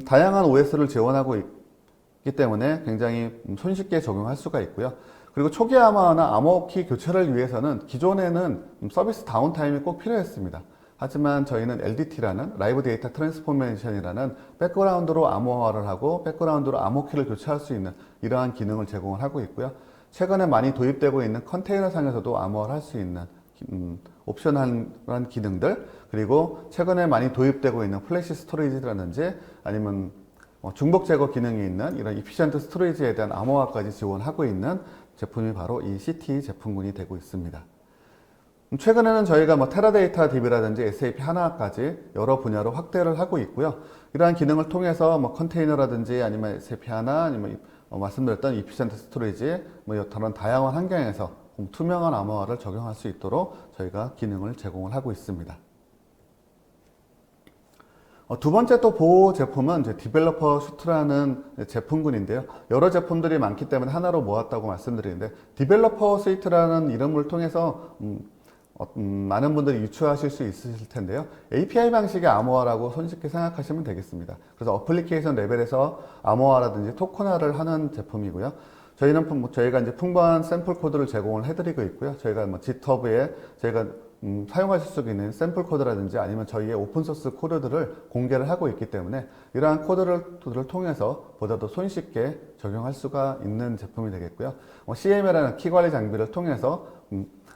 다양한 OS를 지원하고 있기 때문에 굉장히 손쉽게 적용할 수가 있고요. 그리고 초기 암호화나 암호키 교체를 위해서는 기존에는 서비스 다운타임이 꼭 필요했습니다. 하지만 저희는 LDT라는 라이브 데이터 트랜스포메이션이라는 백그라운드로 암호화를 하고 백그라운드로 암호키를 교체할 수 있는 이러한 기능을 제공을 하고 있고요. 최근에 많이 도입되고 있는 컨테이너 상에서도 암호화를 할 수 있는 옵셔널한 기능들, 그리고 최근에 많이 도입되고 있는 플래시 스토리지라든지 아니면 중복 제거 기능이 있는 이런 이피션트 스토리지에 대한 암호화까지 지원하고 있는 제품이 바로 이 CT 제품군이 되고 있습니다. 최근에는 저희가 테라데이터 DB라든지 SAP 하나까지 여러 분야로 확대를 하고 있고요. 이러한 기능을 통해서 컨테이너라든지 아니면 SAP 하나 아니면 말씀드렸던 이피션트 스토리지 다른 다양한 환경에서 투명한 암호화를 적용할 수 있도록 저희가 기능을 제공을 하고 있습니다. 두 번째 또 보호 제품은 이제 디벨로퍼 슈트라는 제품군인데요. 여러 제품들이 많기 때문에 하나로 모았다고 말씀드리는데, 디벨로퍼 스위트라는 이름을 통해서 많은 분들이 유추하실 수 있으실 텐데요. API 방식의 암호화라고 손쉽게 생각하시면 되겠습니다. 그래서 어플리케이션 레벨에서 암호화라든지 토큰화를 하는 제품이고요. 저희가 이제 풍부한 샘플 코드를 제공을 해드리고 있고요. 저희가 GitHub에 저희가 사용하실 수 있는 샘플 코드라든지 아니면 저희의 오픈소스 코드들을 공개를 하고 있기 때문에 이러한 코드를 통해서 보다 더 손쉽게 적용할 수가 있는 제품이 되겠고요. CM이라는 키 관리 장비를 통해서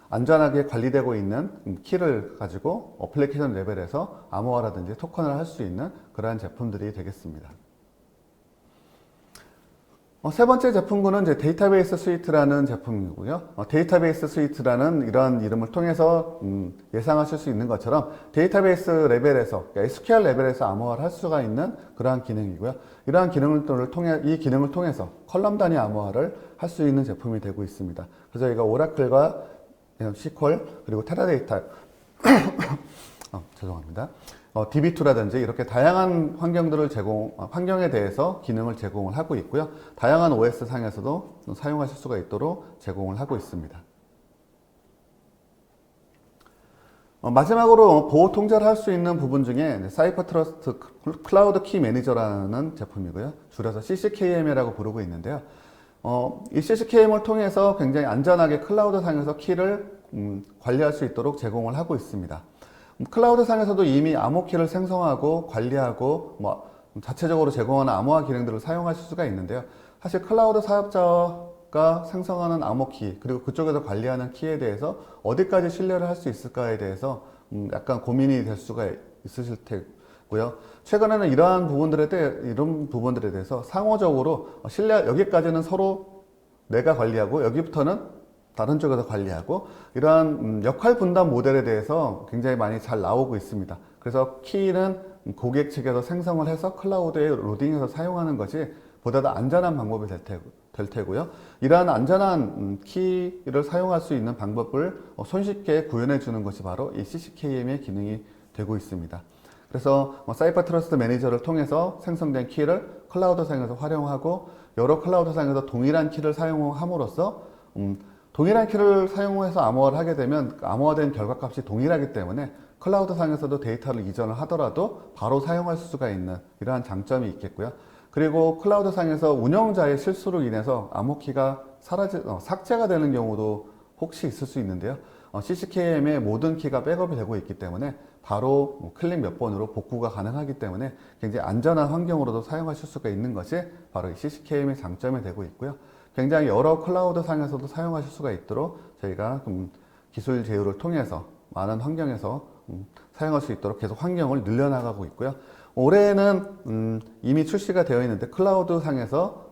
안전하게 관리되고 있는 키를 가지고 어플리케이션 레벨에서 암호화라든지 토큰을 할 수 있는 그러한 제품들이 되겠습니다. 세 번째 제품군은 이제 데이터베이스 스위트라는 제품이고요. 데이터베이스 스위트라는 이런 이름을 통해서 예상하실 수 있는 것처럼 데이터베이스 레벨에서, 그러니까 SQL 레벨에서 암호화를 할 수가 있는 그러한 기능이고요. 이러한 이 기능을 통해서 컬럼 단위 암호화를 할 수 있는 제품이 되고 있습니다. 그래서 저희가 오라클과 SQL 그리고 테라데이터 죄송합니다. DB2라든지 이렇게 다양한 환경에 대해서 기능을 제공을 하고 있고요. 다양한 OS 상에서도 사용하실 수가 있도록 제공을 하고 있습니다. 마지막으로 보호 통제를 할 수 있는 부분 중에 사이퍼 트러스트 클라우드 키 매니저라는 제품이고요. 줄여서 CCKM이라고 부르고 있는데요. 이 CCKM을 통해서 굉장히 안전하게 클라우드 상에서 키를 관리할 수 있도록 제공을 하고 있습니다. 클라우드 상에서도 이미 암호키를 생성하고 관리하고 자체적으로 제공하는 암호화 기능들을 사용하실 수가 있는데요. 사실 클라우드 사업자가 생성하는 암호키 그리고 그쪽에서 관리하는 키에 대해서 어디까지 신뢰를 할 수 있을까에 대해서 약간 고민이 될 수가 있으실 테고요. 최근에는 이런 부분들에 대해서 상호적으로 여기까지는 서로 내가 관리하고 여기부터는 다른 쪽에서 관리하고 이러한 역할 분담 모델에 대해서 굉장히 많이 잘 나오고 있습니다. 그래서 키는 고객 측에서 생성을 해서 클라우드에 로딩해서 사용하는 것이 보다 더 안전한 방법이 될 테고요. 이러한 안전한 키를 사용할 수 있는 방법을 손쉽게 구현해 주는 것이 바로 이 CCKM의 기능이 되고 있습니다. 그래서 사이버 트러스트 매니저를 통해서 생성된 키를 클라우드 상에서 활용하고 여러 클라우드 상에서 동일한 키를 사용함으로써 동일한 키를 사용해서 암호화를 하게 되면 암호화된 결과값이 동일하기 때문에 클라우드 상에서도 데이터를 이전을 하더라도 바로 사용할 수가 있는 이러한 장점이 있겠고요. 그리고 클라우드 상에서 운영자의 실수로 인해서 암호키가 삭제가 되는 경우도 혹시 있을 수 있는데요. CCKM의 모든 키가 백업이 되고 있기 때문에 바로 클릭 몇 번으로 복구가 가능하기 때문에 굉장히 안전한 환경으로도 사용하실 수가 있는 것이 바로 이 CCKM의 장점이 되고 있고요. 굉장히 여러 클라우드 상에서도 사용하실 수가 있도록 저희가 기술 제휴를 통해서 많은 환경에서 사용할 수 있도록 계속 환경을 늘려나가고 있고요. 올해는 이미 출시가 되어 있는데 클라우드 상에서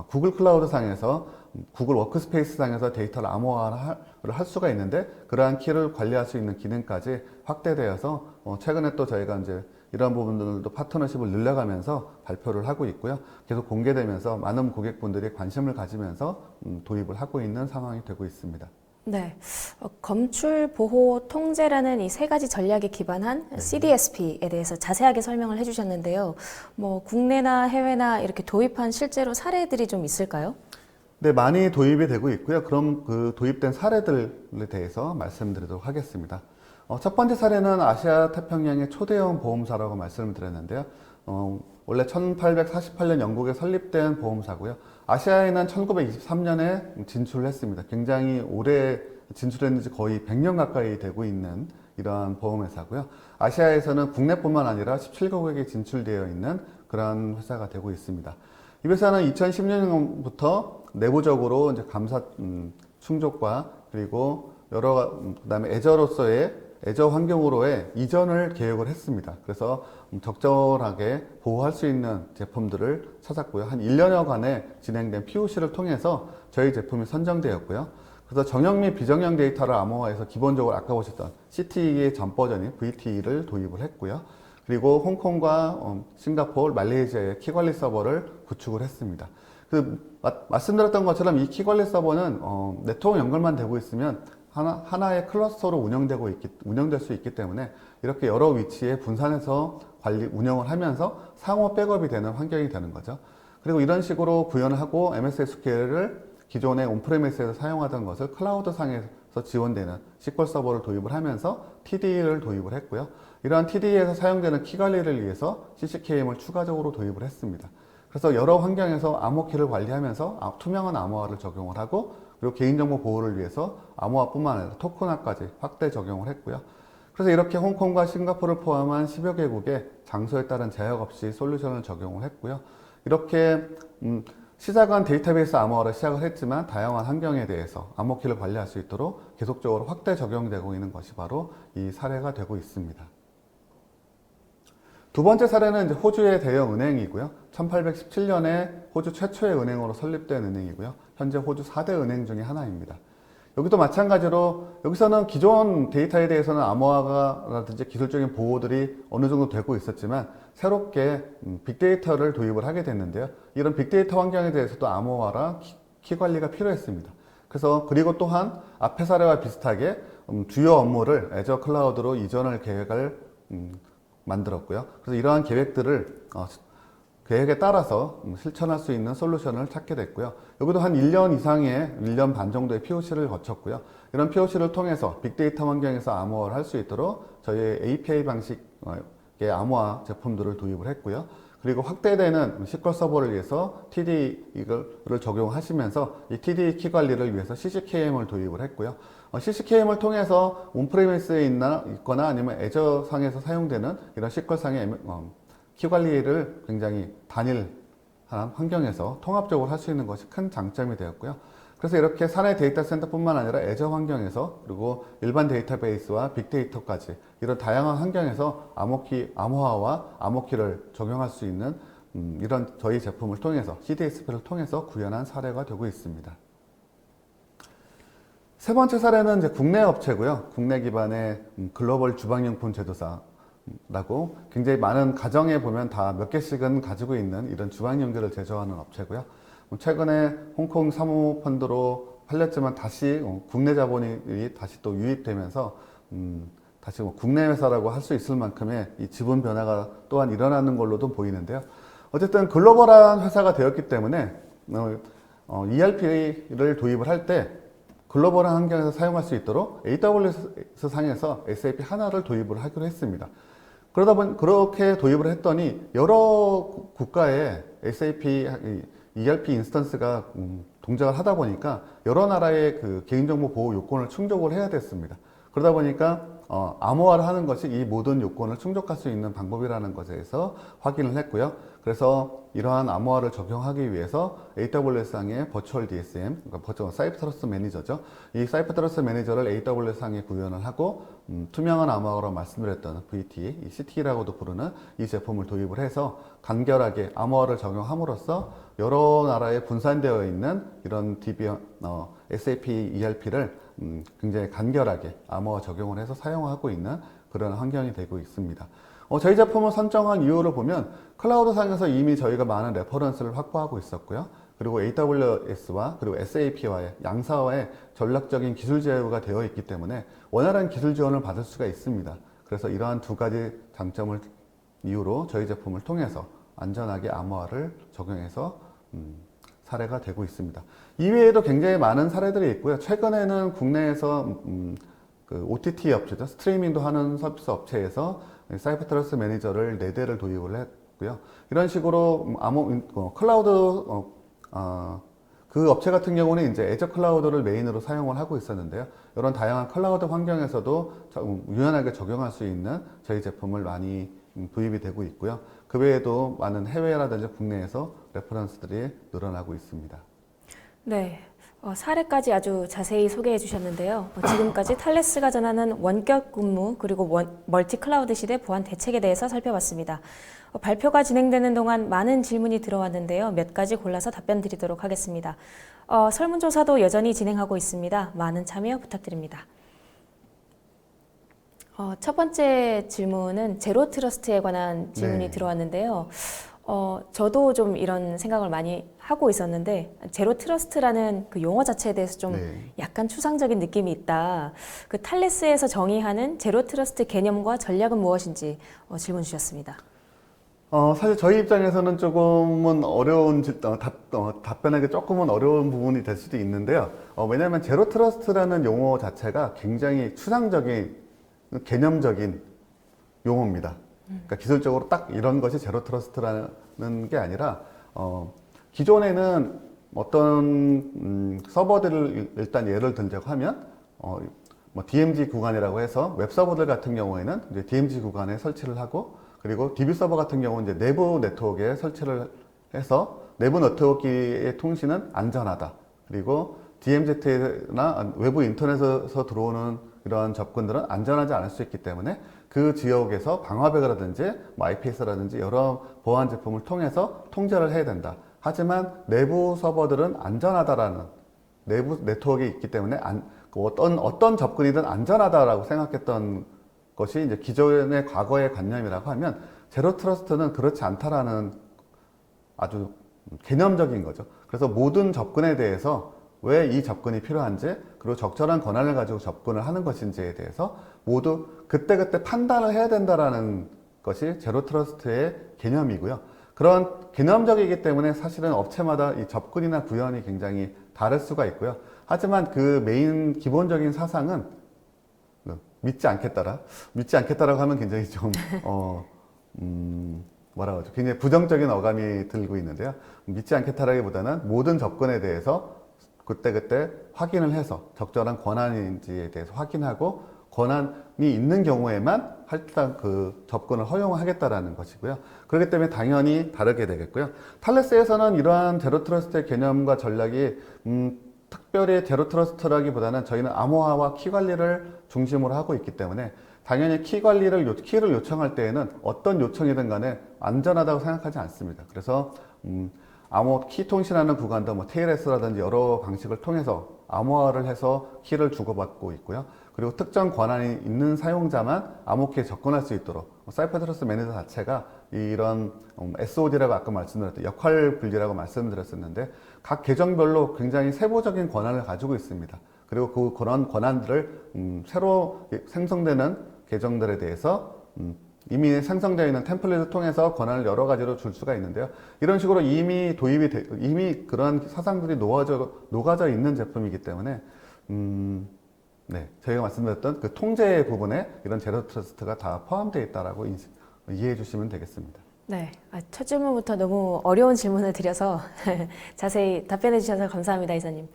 구글 클라우드 상에서 구글 워크스페이스 상에서 데이터를 암호화를 할 수가 있는데 그러한 키를 관리할 수 있는 기능까지 확대되어서 최근에 또 저희가 이제 이러한 부분들도 파트너십을 늘려가면서 발표를 하고 있고요. 계속 공개되면서 많은 고객분들이 관심을 가지면서 도입을 하고 있는 상황이 되고 있습니다. 네, 검출 보호 통제라는 이 세 가지 전략에 기반한 CDSP에 대해서 자세하게 설명을 해주셨는데요. 뭐 국내나 해외나 이렇게 도입한 실제로 사례들이 좀 있을까요? 네, 많이 도입이 되고 있고요. 그럼 그 도입된 사례들에 대해서 말씀드리도록 하겠습니다. 첫 번째 사례는 아시아 태평양의 초대형 보험사라고 말씀을 드렸는데요. 원래 1848년 영국에 설립된 보험사고요. 아시아에는 1923년에 진출을 했습니다. 굉장히 오래 진출했는지 거의 100년 가까이 되고 있는 이러한 보험회사고요. 아시아에서는 국내뿐만 아니라 17개국에 진출되어 있는 그러한 회사가 되고 있습니다. 이 회사는 2010년부터 내부적으로 이제 감사 충족과 그리고 그다음에 애저 환경으로의 이전을 계획을 했습니다. 그래서 적절하게 보호할 수 있는 제품들을 찾았고요. 한 1년여간에 진행된 POC를 통해서 저희 제품이 선정되었고요. 그래서 정형 및 비정형 데이터를 암호화해서 기본적으로 아까 보셨던 CTE의 전 버전인 VTE를 도입을 했고요. 그리고 홍콩과 싱가포르, 말레이시아의 키관리 서버를 구축을 했습니다. 말씀드렸던 것처럼 이 키관리 서버는 네트워크 연결만 되고 있으면 하나의 클러스터로 운영될 수 있기 때문에 이렇게 여러 위치에 분산해서 운영을 하면서 상호 백업이 되는 환경이 되는 거죠. 그리고 이런 식으로 구현을 하고 MS SQL을 기존의 온프레미스에서 사용하던 것을 클라우드 상에서 지원되는 SQL 서버를 도입을 하면서 TDE를 도입을 했고요. 이러한 TDE에서 사용되는 키 관리를 위해서 CCKM을 추가적으로 도입을 했습니다. 그래서 여러 환경에서 암호키를 관리하면서 투명한 암호화를 적용을 하고 그리고 개인정보 보호를 위해서 암호화뿐만 아니라 토큰화까지 확대 적용을 했고요. 그래서 이렇게 홍콩과 싱가포르를 포함한 10여 개국의 장소에 따른 제약 없이 솔루션을 적용을 했고요. 이렇게 시작은 데이터베이스 암호화를 시작을 했지만 다양한 환경에 대해서 암호키를 관리할 수 있도록 계속적으로 확대 적용되고 있는 것이 바로 이 사례가 되고 있습니다. 두 번째 사례는 이제 호주의 대형 은행이고요. 1817년에 호주 최초의 은행으로 설립된 은행이고요. 현재 호주 4대 은행 중에 하나입니다. 여기도 마찬가지로 여기서는 기존 데이터에 대해서는 암호화라든지 기술적인 보호들이 어느 정도 되고 있었지만 새롭게 빅데이터를 도입을 하게 됐는데요. 이런 빅데이터 환경에 대해서도 암호화랑 키 관리가 필요했습니다. 그리고 또한 앞의 사례와 비슷하게 주요 업무를 애저 클라우드로 이전할 계획을 만들었고요. 그래서 이러한 계획에 따라서 실천할 수 있는 솔루션을 찾게 됐고요. 여기도 한 1년 반 정도의 POC를 거쳤고요. 이런 POC를 통해서 빅데이터 환경에서 암호화를 할 수 있도록 저희의 API 방식의 암호화 제품들을 도입을 했고요. 그리고 확대되는 SQL 서버를 위해서 TDE를 적용하시면서 이 TDE 키 관리를 위해서 CCKM을 도입을 했고요. CCKM을 통해서 온프레미스에 있거나 아니면 애저 상에서 사용되는 이런 SQL 상의 키 관리를 굉장히 단일한 환경에서 통합적으로 할 수 있는 것이 큰 장점이 되었고요. 그래서 이렇게 사내 데이터 센터뿐만 아니라 애저 환경에서 그리고 일반 데이터베이스와 빅데이터까지 이런 다양한 환경에서 암호화와 암호키를 적용할 수 있는 이런 저희 제품을 통해서 CDSP를 통해서 구현한 사례가 되고 있습니다. 세 번째 사례는 이제 국내 업체고요. 국내 기반의 글로벌 주방용품 제조사라고 굉장히 많은 가정에 보면 다 몇 개씩은 가지고 있는 이런 주방용기를 제조하는 업체고요. 최근에 홍콩 사모펀드로 팔렸지만 다시 국내 자본이 다시 또 유입되면서 다시 국내 회사라고 할 수 있을 만큼의 이 지분 변화가 또한 일어나는 걸로도 보이는데요. 어쨌든 글로벌한 회사가 되었기 때문에 ERP를 도입을 할 때 글로벌한 환경에서 사용할 수 있도록 AWS 상에서 SAP 하나를 도입을 하기로 했습니다. 그렇게 도입을 했더니 여러 국가의 SAP ERP 인스턴스가 동작을 하다 보니까 여러 나라의 그 개인정보 보호 요건을 충족을 해야 됐습니다. 그러다 보니까 암호화를 하는 것이 이 모든 요건을 충족할 수 있는 방법이라는 것에 대해서 확인을 했고요. 그래서 이러한 암호화를 적용하기 위해서 AWS상의 버추얼 DSM, 그러니까 버추얼 사이프트러스 매니저죠. 이 사이프트러스 매니저를 AWS상에 구현을 하고 투명한 암호화로 말씀드렸던 VT, 이 CT라고도 부르는 이 제품을 도입을 해서 간결하게 암호화를 적용함으로써 여러 나라에 분산되어 있는 이런 SAP ERP를 굉장히 간결하게 암호화 적용을 해서 사용하고 있는 그런 환경이 되고 있습니다. 저희 제품을 선정한 이유를 보면 클라우드상에서 이미 저희가 많은 레퍼런스를 확보하고 있었고요. 그리고 AWS와 그리고 SAP와의 양사와의 전략적인 기술 제휴가 되어 있기 때문에 원활한 기술 지원을 받을 수가 있습니다. 그래서 이러한 두 가지 장점을 이유로 저희 제품을 통해서 안전하게 암호화를 적용해서 사례가 되고 있습니다. 이외에도 굉장히 많은 사례들이 있고요. 최근에는 국내에서 그 OTT 업체죠. 스트리밍도 하는 서비스 업체에서 사이프트러스 매니저를 4대를 도입을 했고요. 이런 식으로 클라우드 그 업체 같은 경우는 이제 애저 클라우드를 메인으로 사용을 하고 있었는데요. 이런 다양한 클라우드 환경에서도 유연하게 적용할 수 있는 저희 제품을 많이 도입이 되고 있고요. 그 외에도 많은 해외라든지 국내에서 레퍼런스들이 늘어나고 있습니다. 네. 사례까지 아주 자세히 소개해 주셨는데요. 지금까지 탈레스가 전하는 원격 근무 그리고 멀티 클라우드 시대 보안 대책에 대해서 살펴봤습니다. 발표가 진행되는 동안 많은 질문이 들어왔는데요. 몇 가지 골라서 답변 드리도록 하겠습니다. 설문조사도 여전히 진행하고 있습니다. 많은 참여 부탁드립니다. 첫 번째 질문은 제로 트러스트에 관한 질문이 네. 들어왔는데요. 저도 좀 이런 생각을 많이 하고 있었는데 제로 트러스트라는 그 용어 자체에 대해서 좀 약간 추상적인 느낌이 있다. 그 탈레스에서 정의하는 제로 트러스트 개념과 전략은 무엇인지 질문 주셨습니다. 사실 저희 입장에서는 조금은 답변하기 조금은 어려운 부분이 될 수도 있는데요. 왜냐하면 제로 트러스트라는 용어 자체가 굉장히 추상적인 개념적인 용어입니다. 그러니까 기술적으로 딱 이런 것이 제로 트러스트라는 게 아니라 기존에는 어떤 서버들을 일단 예를 들자고 하면 뭐 DMZ 구간이라고 해서 웹 서버들 같은 경우에는 이제 DMZ 구간에 설치를 하고 그리고 DB 서버 같은 경우는 이제 내부 네트워크에 설치를 해서 내부 네트워크의 통신은 안전하다. 그리고 DMZ나 외부 인터넷에서 들어오는 이러한 접근들은 안전하지 않을 수 있기 때문에 그 지역에서 방화벽이라든지 IPS라든지 여러 보안 제품을 통해서 통제를 해야 된다. 하지만 내부 서버들은 안전하다라는 내부 네트워크에 있기 때문에 어떤 접근이든 안전하다라고 생각했던 것이 이제 기존의 과거의 관념이라고 하면 제로 트러스트는 그렇지 않다라는 아주 개념적인 거죠. 그래서 모든 접근에 대해서 왜 이 접근이 필요한지 그리고 적절한 권한을 가지고 접근을 하는 것인지에 대해서 모두 그때그때 판단을 해야 된다라는 것이 제로 트러스트의 개념이고요. 그런 개념적이기 때문에 사실은 업체마다 이 접근이나 구현이 굉장히 다를 수가 있고요. 하지만 그 메인 기본적인 사상은 믿지 않겠다라고 하면 굉장히 좀 뭐라고 하죠? 굉장히 부정적인 어감이 들고 있는데요. 믿지 않겠다라기보다는 모든 접근에 대해서 그때그때 확인을 해서 적절한 권한인지에 대해서 확인하고 권한이 있는 경우에만 일단 그 접근을 허용하겠다라는 것이고요. 그렇기 때문에 당연히 다르게 되겠고요. 탈레스에서는 이러한 제로 트러스트의 개념과 전략이 특별히 제로 트러스트라기보다는 저희는 암호화와 키 관리를 중심으로 하고 있기 때문에 당연히 키를 요청할 때에는 어떤 요청이든 간에 안전하다고 생각하지 않습니다. 그래서 암호 키 통신하는 구간도 뭐 TLS라든지 여러 방식을 통해서 암호화를 해서 키를 주고받고 있고요. 그리고 특정 권한이 있는 사용자만 암호키에 접근할 수 있도록 사이프트러스 매니저 자체가 이런 SOD라고 아까 말씀드렸던 역할 분리라고 말씀드렸었는데 각 계정별로 굉장히 세부적인 권한을 가지고 있습니다. 그리고 그런 권한들을 새로 생성되는 계정들에 대해서 이미 생성되어 있는 템플릿을 통해서 권한을 여러 가지로 줄 수가 있는데요. 이런 식으로 이미 이미 그런 사상들이 녹아져 있는 제품이기 때문에 네, 저희가 말씀드렸던 그 통제 부분에 이런 제로 트러스트가 다 포함되어 있다라고 이해해 주시면 되겠습니다. 네, 첫 질문부터 너무 어려운 질문을 드려서 자세히 답변해 주셔서 감사합니다, 이사님.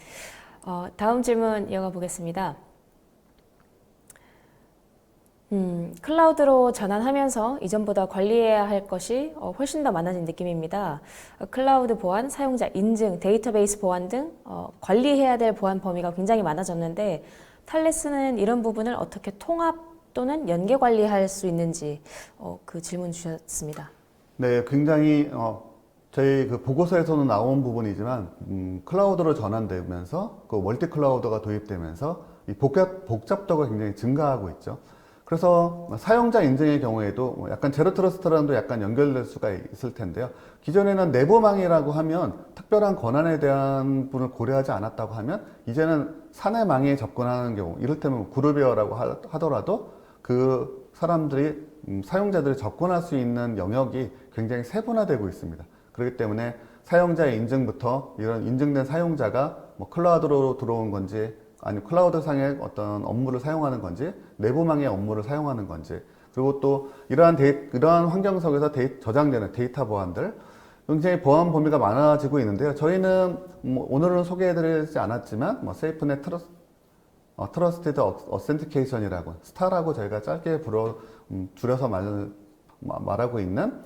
다음 질문 이어가 보겠습니다. 클라우드로 전환하면서 이전보다 관리해야 할 것이 훨씬 더 많아진 느낌입니다. 클라우드 보안, 사용자 인증, 데이터베이스 보안 등 관리해야 될 보안 범위가 굉장히 많아졌는데 탈레스는 이런 부분을 어떻게 통합 또는 연계 관리할 수 있는지 그 질문 주셨습니다. 네, 굉장히 저희 그 보고서에서는 나온 부분이지만 클라우드로 전환되면서 그 멀티 클라우드가 도입되면서 이 복잡도가 굉장히 증가하고 있죠. 그래서 사용자 인증의 경우에도 약간 제로 트러스트랑도 약간 연결될 수가 있을 텐데요. 기존에는 내부망이라고 하면 특별한 권한에 대한 분을 고려하지 않았다고 하면 이제는 사내망에 접근하는 경우, 이를테면 그룹웨어라고 하더라도 그 사람들이 사용자들이 접근할 수 있는 영역이 굉장히 세분화되고 있습니다. 그렇기 때문에 사용자의 인증부터 이런 인증된 사용자가 뭐 클라우드로 들어온 건지 아니 클라우드 상의 어떤 업무를 사용하는 건지 내부망의 업무를 사용하는 건지 그리고 또 이러한 환경 속에서 저장되는 데이터 보안들 굉장히 보안 범위가 많아지고 있는데요. 저희는 오늘은 소개해드리지 않았지만 세이프넷 트러스티드 어센티케이션이라고 스타라고 저희가 짧게 줄여서 말하고 있는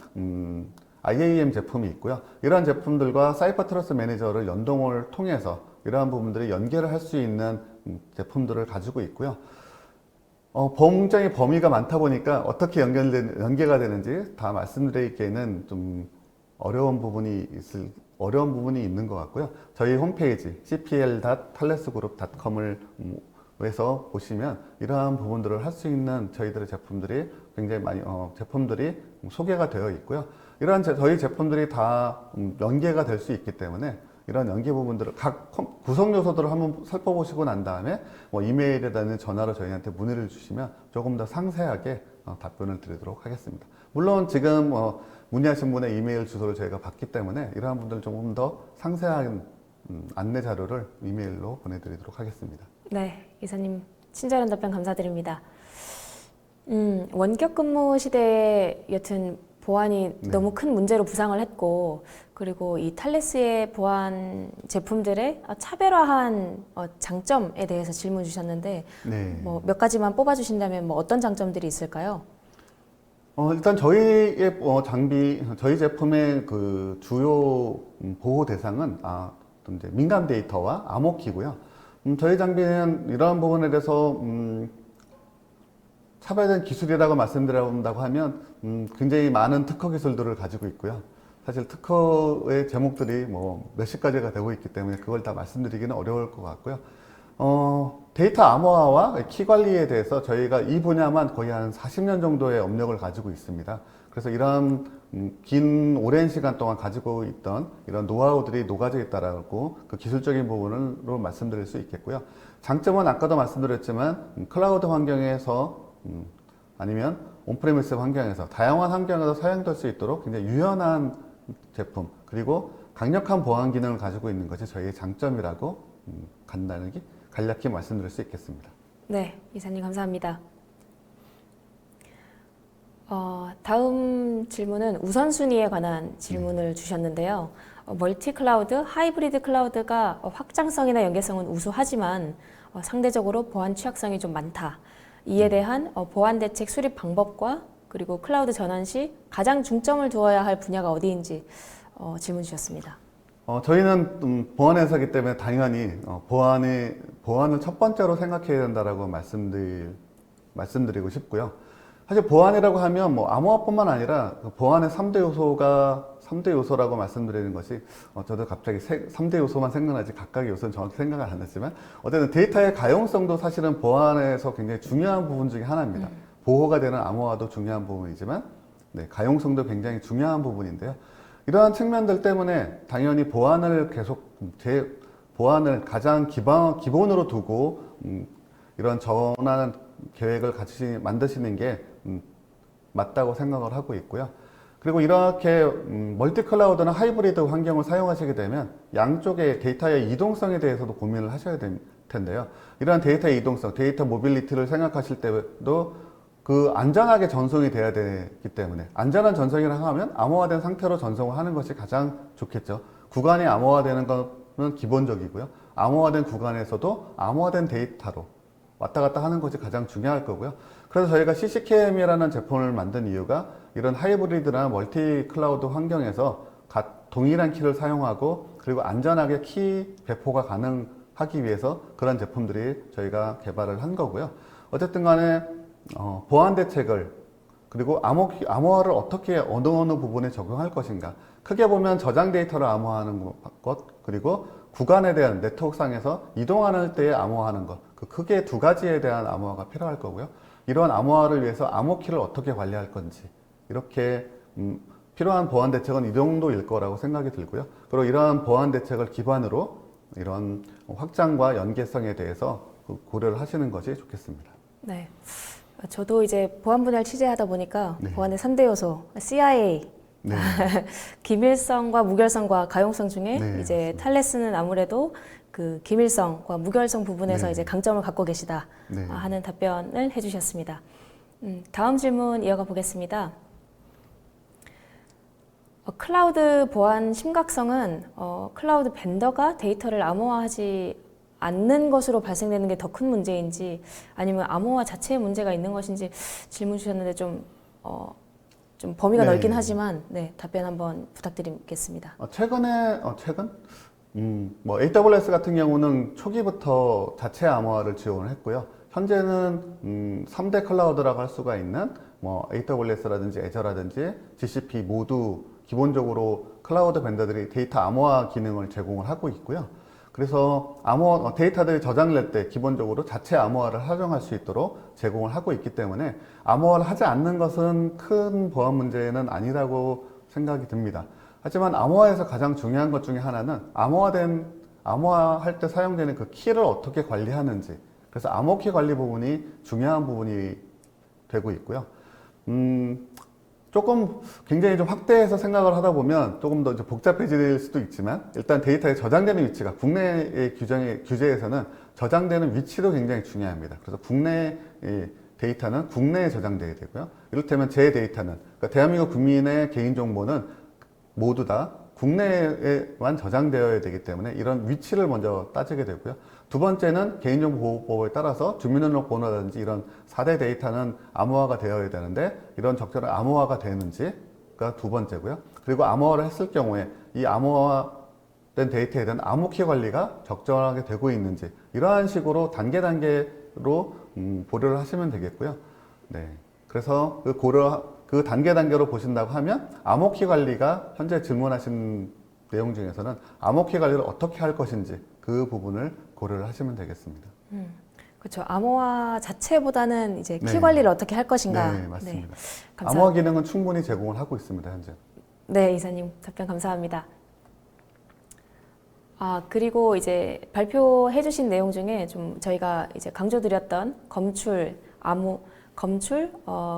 IAM 제품이 있고요. 이러한 제품들과 사이버 트러스트 매니저를 연동을 통해서 이러한 부분들이 연계를 할 수 있는 제품들을 가지고 있고요. 굉장히 범위가 많다 보니까 어떻게 연계가 되는지 다 말씀드리기에는 좀 어려운 부분이 있는 것 같고요. 저희 홈페이지 cpl.talesgroup.com을 에서 보시면 이러한 부분들을 할 수 있는 저희들의 제품들이 굉장히 많이 제품들이 소개가 되어 있고요. 이러한 저희 제품들이 다 연계가 될 수 있기 때문에 이런 연계 부분들을 각 구성 요소들을 한번 살펴보시고 난 다음에 이메일이라든 전화로 저희한테 문의를 주시면 조금 더 상세하게 답변을 드리도록 하겠습니다. 물론 지금 문의하신 분의 이메일 주소를 저희가 받기 때문에 이러한 분들 조금 더 상세한 안내 자료를 이메일로 보내드리도록 하겠습니다. 네, 이사님 친절한 답변 감사드립니다. 원격 근무 시대에 여튼 보안이 네. 너무 큰 문제로 부상을 했고 그리고 이 탈레스의 보안 제품들의 차별화한 장점에 대해서 질문 주셨는데 네. 몇 가지만 뽑아주신다면 어떤 장점들이 있을까요? 일단 저희의 저희 제품의 그 주요 보호 대상은 이제 민감 데이터와 암호키고요. 저희 장비는 이러한 부분에 대해서 차별된 기술이라고 말씀드린다고 하면 굉장히 많은 특허 기술들을 가지고 있고요. 사실 특허의 제목들이 몇십 가지가 되고 있기 때문에 그걸 다 말씀드리기는 어려울 것 같고요. 데이터 암호화와 키 관리에 대해서 저희가 이 분야만 거의 한 40년 정도의 업력을 가지고 있습니다. 그래서 이런 오랜 시간 동안 가지고 있던 이런 노하우들이 녹아져 있다라고 그 기술적인 부분으로 말씀드릴 수 있겠고요. 장점은 아까도 말씀드렸지만 클라우드 환경에서 아니면 온프레미스 환경에서 다양한 환경에서 사용될 수 있도록 굉장히 유연한 제품 그리고 강력한 보안 기능을 가지고 있는 것이 저희의 장점이라고 간략히 말씀드릴 수 있겠습니다. 네, 이사님 감사합니다. 다음 질문은 우선순위에 관한 질문을 주셨는데요. 멀티 클라우드, 하이브리드 클라우드가 확장성이나 연계성은 우수하지만 상대적으로 보안 취약성이 좀 많다. 이에 대한 보안 대책 수립 방법과 그리고 클라우드 전환 시 가장 중점을 두어야 할 분야가 어디인지 질문 주셨습니다. 저희는 보안회사이기 때문에 당연히 보안을 첫 번째로 생각해야 된다라고 말씀드리고 싶고요. 사실 보안이라고 하면 암호화뿐만 아니라 보안의 3대 요소라고 말씀드리는 것이 저도 갑자기 3대 요소만 생각나지 각각의 요소는 정확히 생각을 안 했지만 어쨌든 데이터의 가용성도 사실은 보안에서 굉장히 중요한 부분 중에 하나입니다. 보호가 되는 암호화도 중요한 부분이지만 가용성도 굉장히 중요한 부분인데요. 이러한 측면들 때문에 당연히 보안을 가장 기본으로 두고 이런 전환 계획을 만드시는 게 맞다고 생각을 하고 있고요. 그리고 이렇게 멀티 클라우드나 하이브리드 환경을 사용하시게 되면 양쪽의 데이터의 이동성에 대해서도 고민을 하셔야 될 텐데요. 이러한 데이터의 이동성, 데이터 모빌리티를 생각하실 때도 그 안전하게 전송이 돼야 되기 때문에 안전한 전송이라고 하면 암호화된 상태로 전송을 하는 것이 가장 좋겠죠. 구간이 암호화되는 것은 기본적이고요. 암호화된 구간에서도 암호화된 데이터로 왔다 갔다 하는 것이 가장 중요할 거고요. 그래서 저희가 CCKM이라는 제품을 만든 이유가 이런 하이브리드나 멀티 클라우드 환경에서 동일한 키를 사용하고 그리고 안전하게 키 배포가 가능하기 위해서 그런 제품들이 저희가 개발을 한 거고요. 어쨌든 간에 보안 대책을 그리고 암호화를 어떻게 어느 부분에 적용할 것인가. 크게 보면 저장 데이터를 암호화하는 것, 그리고 구간에 대한 네트워크상에서 이동하는 때에 암호화하는 것. 그 크게 두 가지에 대한 암호화가 필요할 거고요. 이러한 암호화를 위해서 암호키를 어떻게 관리할 건지. 이렇게 필요한 보안 대책은 이 정도일 거라고 생각이 들고요. 그리고 이러한 보안 대책을 기반으로 이런 확장과 연계성에 대해서 고려를 하시는 것이 좋겠습니다. 네. 저도 이제 보안 분야를 취재하다 보니까 네. 보안의 3대 요소, CIA, 네. 기밀성과 무결성과 가용성 중에 네, 이제 맞습니다. 탈레스는 아무래도 그 기밀성과 무결성 부분에서 네. 이제 강점을 갖고 계시다 네. 하는 답변을 해주셨습니다. 다음 질문 이어가 보겠습니다. 클라우드 보안 심각성은 클라우드 벤더가 데이터를 암호화하지 않는 것으로 발생되는 게 더 큰 문제인지 아니면 암호화 자체에 문제가 있는 것인지 질문 주셨는데 좀 범위가 네. 넓긴 하지만 네, 답변 한번 부탁드리겠습니다. 최근? 뭐 AWS 같은 경우는 초기부터 자체 암호화를 지원을 했고요. 현재는 3대 클라우드라고 할 수가 있는 뭐 AWS라든지 애저라든지 GCP 모두 기본적으로 클라우드 벤더들이 데이터 암호화 기능을 제공을 하고 있고요. 그래서 데이터들이 저장될 때 기본적으로 자체 암호화를 활용할 수 있도록 제공을 하고 있기 때문에 암호화를 하지 않는 것은 큰 보안 문제는 아니라고 생각이 듭니다. 하지만 암호화에서 가장 중요한 것 중에 하나는 암호화할 때 사용되는 그 키를 어떻게 관리하는지. 그래서 암호키 관리 부분이 중요한 부분이 되고 있고요. 조금 굉장히 좀 확대해서 생각을 하다 보면 조금 더 이제 복잡해질 수도 있지만 일단 데이터에 저장되는 위치가 국내의 규제에서는 저장되는 위치도 굉장히 중요합니다. 그래서 국내 데이터는 국내에 저장되어야 되고요. 이를테면 제 데이터는 그러니까 대한민국 국민의 개인정보는 모두 다 국내에만 저장되어야 되기 때문에 이런 위치를 먼저 따지게 되고요. 두 번째는 개인정보보호법에 따라서 주민등록번호라든지 이런 4대 데이터는 암호화가 되어야 되는데 이런 적절한 암호화가 되는지가 두 번째고요. 그리고 암호화를 했을 경우에 이 암호화된 데이터에 대한 암호키 관리가 적절하게 되고 있는지 이러한 식으로 단계로 고려를 하시면 되겠고요. 네. 그래서 그 단계로 보신다고 하면 암호키 관리가 현재 질문하신 내용 중에서는 암호키 관리를 어떻게 할 것인지 그 부분을 고려를 하시면 되겠습니다. 그렇죠. 암호화 자체보다는 이제 키 네. 관리를 어떻게 할 것인가. 네, 맞습니다. 감사합니다. 암호화 기능은 충분히 제공을 하고 있습니다, 현재. 네, 이사님 답변 감사합니다. 그리고 이제 발표해 주신 내용 중에 좀 저희가 이제 강조드렸던 검출,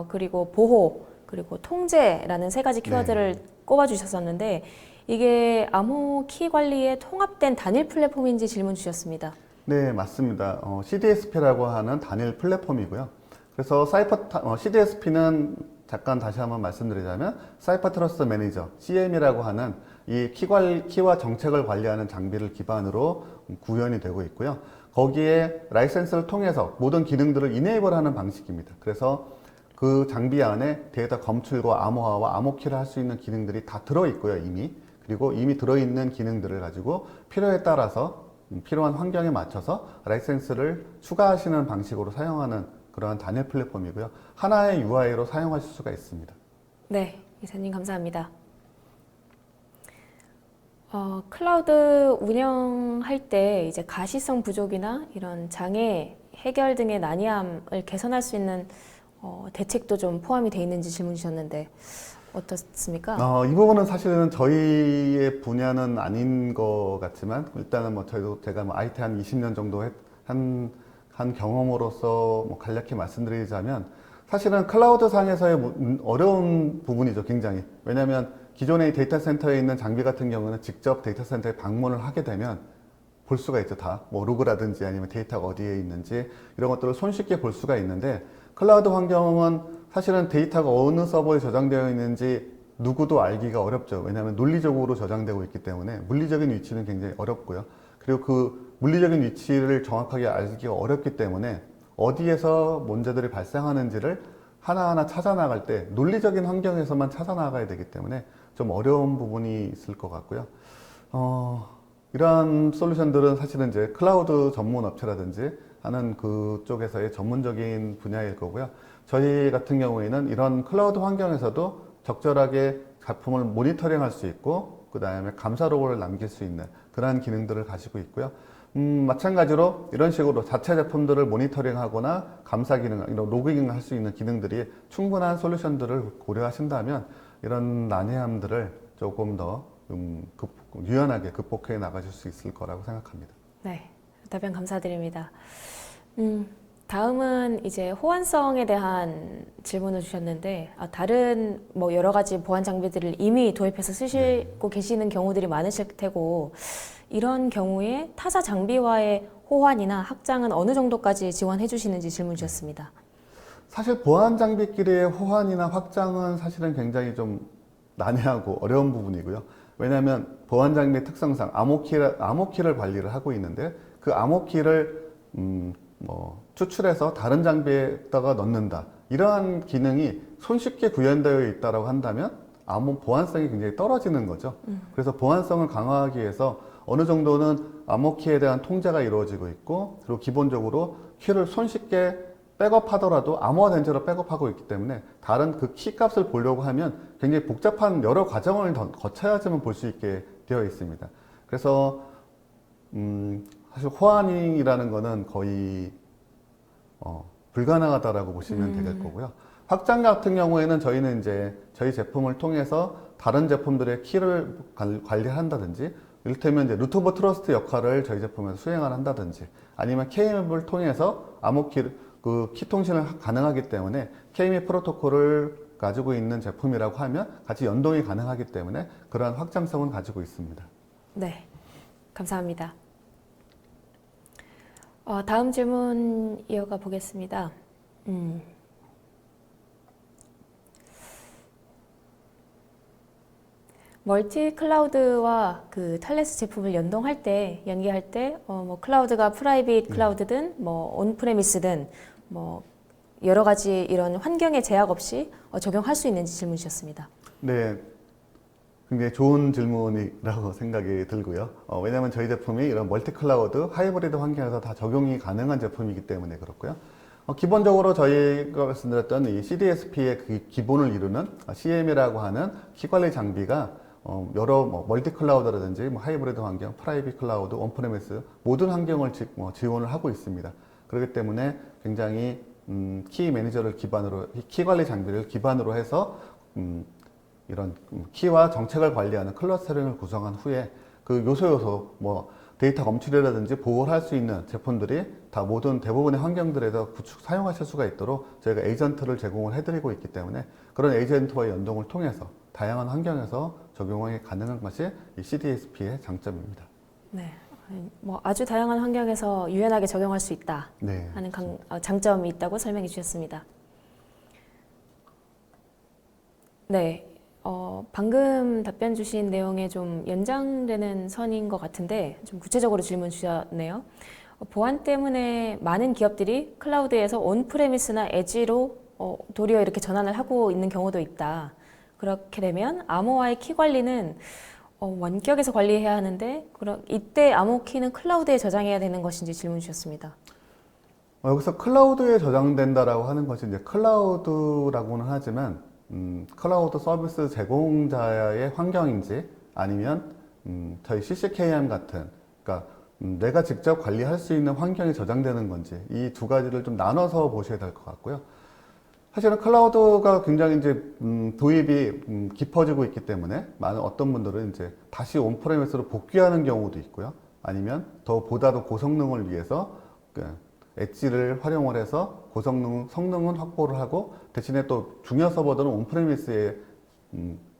그리고 보호, 그리고 통제라는 세 가지 키워드를 꼽아 주셨었는데 이게 암호 키 관리에 통합된 단일 플랫폼인지 질문 주셨습니다. 네, 맞습니다. CDSP라고 하는 단일 플랫폼이고요. 그래서 CDSP는 잠깐 다시 한번 말씀드리자면 사이퍼 트러스트 매니저, CM이라고 하는 이 키와 정책을 관리하는 장비를 기반으로 구현이 되고 있고요. 거기에 라이센스를 통해서 모든 기능들을 이네이블하는 방식입니다. 그래서 그 장비 안에 데이터 검출과 암호화와 암호키를 할 수 있는 기능들이 다 들어있고요, 이미. 그리고 이미 들어있는 기능들을 가지고 필요에 따라서 필요한 환경에 맞춰서 라이센스를 추가하시는 방식으로 사용하는 그러한 단일 플랫폼이고요. 하나의 UI로 사용하실 수가 있습니다. 네, 이사님 감사합니다. 클라우드 운영할 때 이제 가시성 부족이나 이런 장애 해결 등의 난이함을 개선할 수 있는 대책도 좀 포함이 되어 있는지 질문 주셨는데 어떻습니까? 이 부분은 사실은 저희의 분야는 아닌 것 같지만 일단은 뭐 제가 뭐 IT 한 20년 정도 한 경험으로서 뭐 간략히 말씀드리자면 사실은 클라우드 상에서의 어려운 부분이죠, 굉장히. 왜냐하면 기존의 데이터 센터에 있는 장비 같은 경우는 직접 데이터 센터에 방문을 하게 되면 볼 수가 있죠, 다. 뭐 로그라든지 아니면 데이터가 어디에 있는지 이런 것들을 손쉽게 볼 수가 있는데 클라우드 환경은 사실은 데이터가 어느 서버에 저장되어 있는지 누구도 알기가 어렵죠. 왜냐하면 논리적으로 저장되고 있기 때문에 물리적인 위치는 굉장히 어렵고요. 그리고 그 물리적인 위치를 정확하게 알기가 어렵기 때문에 어디에서 문제들이 발생하는지를 하나하나 찾아나갈 때 논리적인 환경에서만 찾아나가야 되기 때문에 좀 어려운 부분이 있을 것 같고요. 이러한 솔루션들은 사실은 이제 클라우드 전문 업체라든지 하는 그쪽에서의 전문적인 분야일 거고요. 저희 같은 경우에는 이런 클라우드 환경에서도 적절하게 작품을 모니터링 할 수 있고, 그 다음에 감사 로그를 남길 수 있는 그러한 기능들을 가지고 있고요. 마찬가지로 이런 식으로 자체 제품들을 모니터링 하거나 감사 기능, 이런 로그인을 할 수 있는 기능들이 충분한 솔루션들을 고려하신다면 이런 난해함들을 조금 더 유연하게 극복해 나가실 수 있을 거라고 생각합니다. 네, 답변 감사드립니다. 다음은 이제 호환성에 대한 질문을 주셨는데, 다른 뭐 여러 가지 보안 장비들을 이미 도입해서 쓰시고 계시는 경우들이 많으실 테고, 이런 경우에 타사 장비와의 호환이나 확장은 어느 정도까지 지원해 주시는지 질문 주셨습니다. 사실 보안 장비끼리의 호환이나 확장은 사실은 굉장히 좀 난해하고 어려운 부분이고요. 왜냐하면 보안 장비의 특성상 암호키를 관리를 하고 있는데, 그 암호키를 추출해서 다른 장비에다가 넣는다, 이러한 기능이 손쉽게 구현되어 있다고 한다면 암호 보안성이 굉장히 떨어지는 거죠. 그래서 보안성을 강화하기 위해서 어느 정도는 암호키에 대한 통제가 이루어지고 있고, 그리고 기본적으로 키를 손쉽게 백업하더라도 암호화된 채로 백업하고 있기 때문에 다른 그 키 값을 보려고 하면 굉장히 복잡한 여러 과정을 거쳐야지만 볼 수 있게 되어 있습니다. 그래서 사실 호환이라는 거는 거의 불가능하다라고 보시면 될 거고요. 확장 같은 경우에는 저희는 이제 저희 제품을 통해서 다른 제품들의 키를 관리한다든지, 이를테면 이제 루트 오브 트러스트 역할을 저희 제품에서 수행을 한다든지, 아니면 KM앱을 통해서 키 통신을 가능하기 때문에 KM앱 프로토콜을 가지고 있는 제품이라고 하면 같이 연동이 가능하기 때문에 그러한 확장성은 가지고 있습니다. 네, 감사합니다. 다음 질문 이어가 보겠습니다. 멀티 클라우드와 그 탈레스 제품을 연동할 때, 연계할 때, 뭐 클라우드가 프라이빗 클라우드든, 뭐 온프레미스든, 뭐 여러 가지 이런 환경의 제약 없이 적용할 수 있는지 질문 주셨습니다. 네, 굉장히 좋은 질문이라고 생각이 들고요. 왜냐하면 저희 제품이 이런 멀티 클라우드, 하이브리드 환경에서 다 적용이 가능한 제품이기 때문에 그렇고요. 기본적으로 저희가 말씀드렸던 이 CDSP의 그 기본을 이루는 CM이라고 하는 키 관리 장비가 여러 멀티 클라우드라든지 하이브리드 환경, 프라이빗 클라우드, 온프레미스 모든 환경을 지원을 하고 있습니다. 그렇기 때문에 굉장히 키 매니저를 기반으로, 키 관리 장비를 기반으로 해서 이런 키와 정책을 관리하는 클러스터링을 구성한 후에 그 요소 데이터 검출이라든지 보호를 할 수 있는 제품들이 다 대부분의 환경들에서 사용하실 수가 있도록 저희가 에이전트를 제공을 해드리고 있기 때문에 그런 에이전트와의 연동을 통해서 다양한 환경에서 적용이 가능한 것이 이 CDSP의 장점입니다. 네, 뭐 아주 다양한 환경에서 유연하게 적용할 수 있다 하는 장점이 있다고 설명해 주셨습니다. 네, 방금 답변 주신 내용에 좀 연장되는 선인 것 같은데 좀 구체적으로 질문 주셨네요. 보안 때문에 많은 기업들이 클라우드에서 온프레미스나 에지로 도리어 이렇게 전환을 하고 있는 경우도 있다. 그렇게 되면 암호화의 키 관리는 원격에서 관리해야 하는데 이때 암호 키는 클라우드에 저장해야 되는 것인지 질문 주셨습니다. 여기서 클라우드에 저장된다라고 하는 것이 이제 클라우드라고는 하지만 클라우드 서비스 제공자의 환경인지 아니면 저희 CCKM 같은, 그러니까 내가 직접 관리할 수 있는 환경에 저장되는 건지, 이 두 가지를 좀 나눠서 보셔야 될 것 같고요. 사실은 클라우드가 굉장히 이제 도입이 깊어지고 있기 때문에 많은 어떤 분들은 이제 다시 온프레미스로 복귀하는 경우도 있고요. 아니면 보다 더 고성능을 위해서 엣지를 활용을 해서 성능은 확보를 하고 대신에 또 중요 서버들은 온프레미스에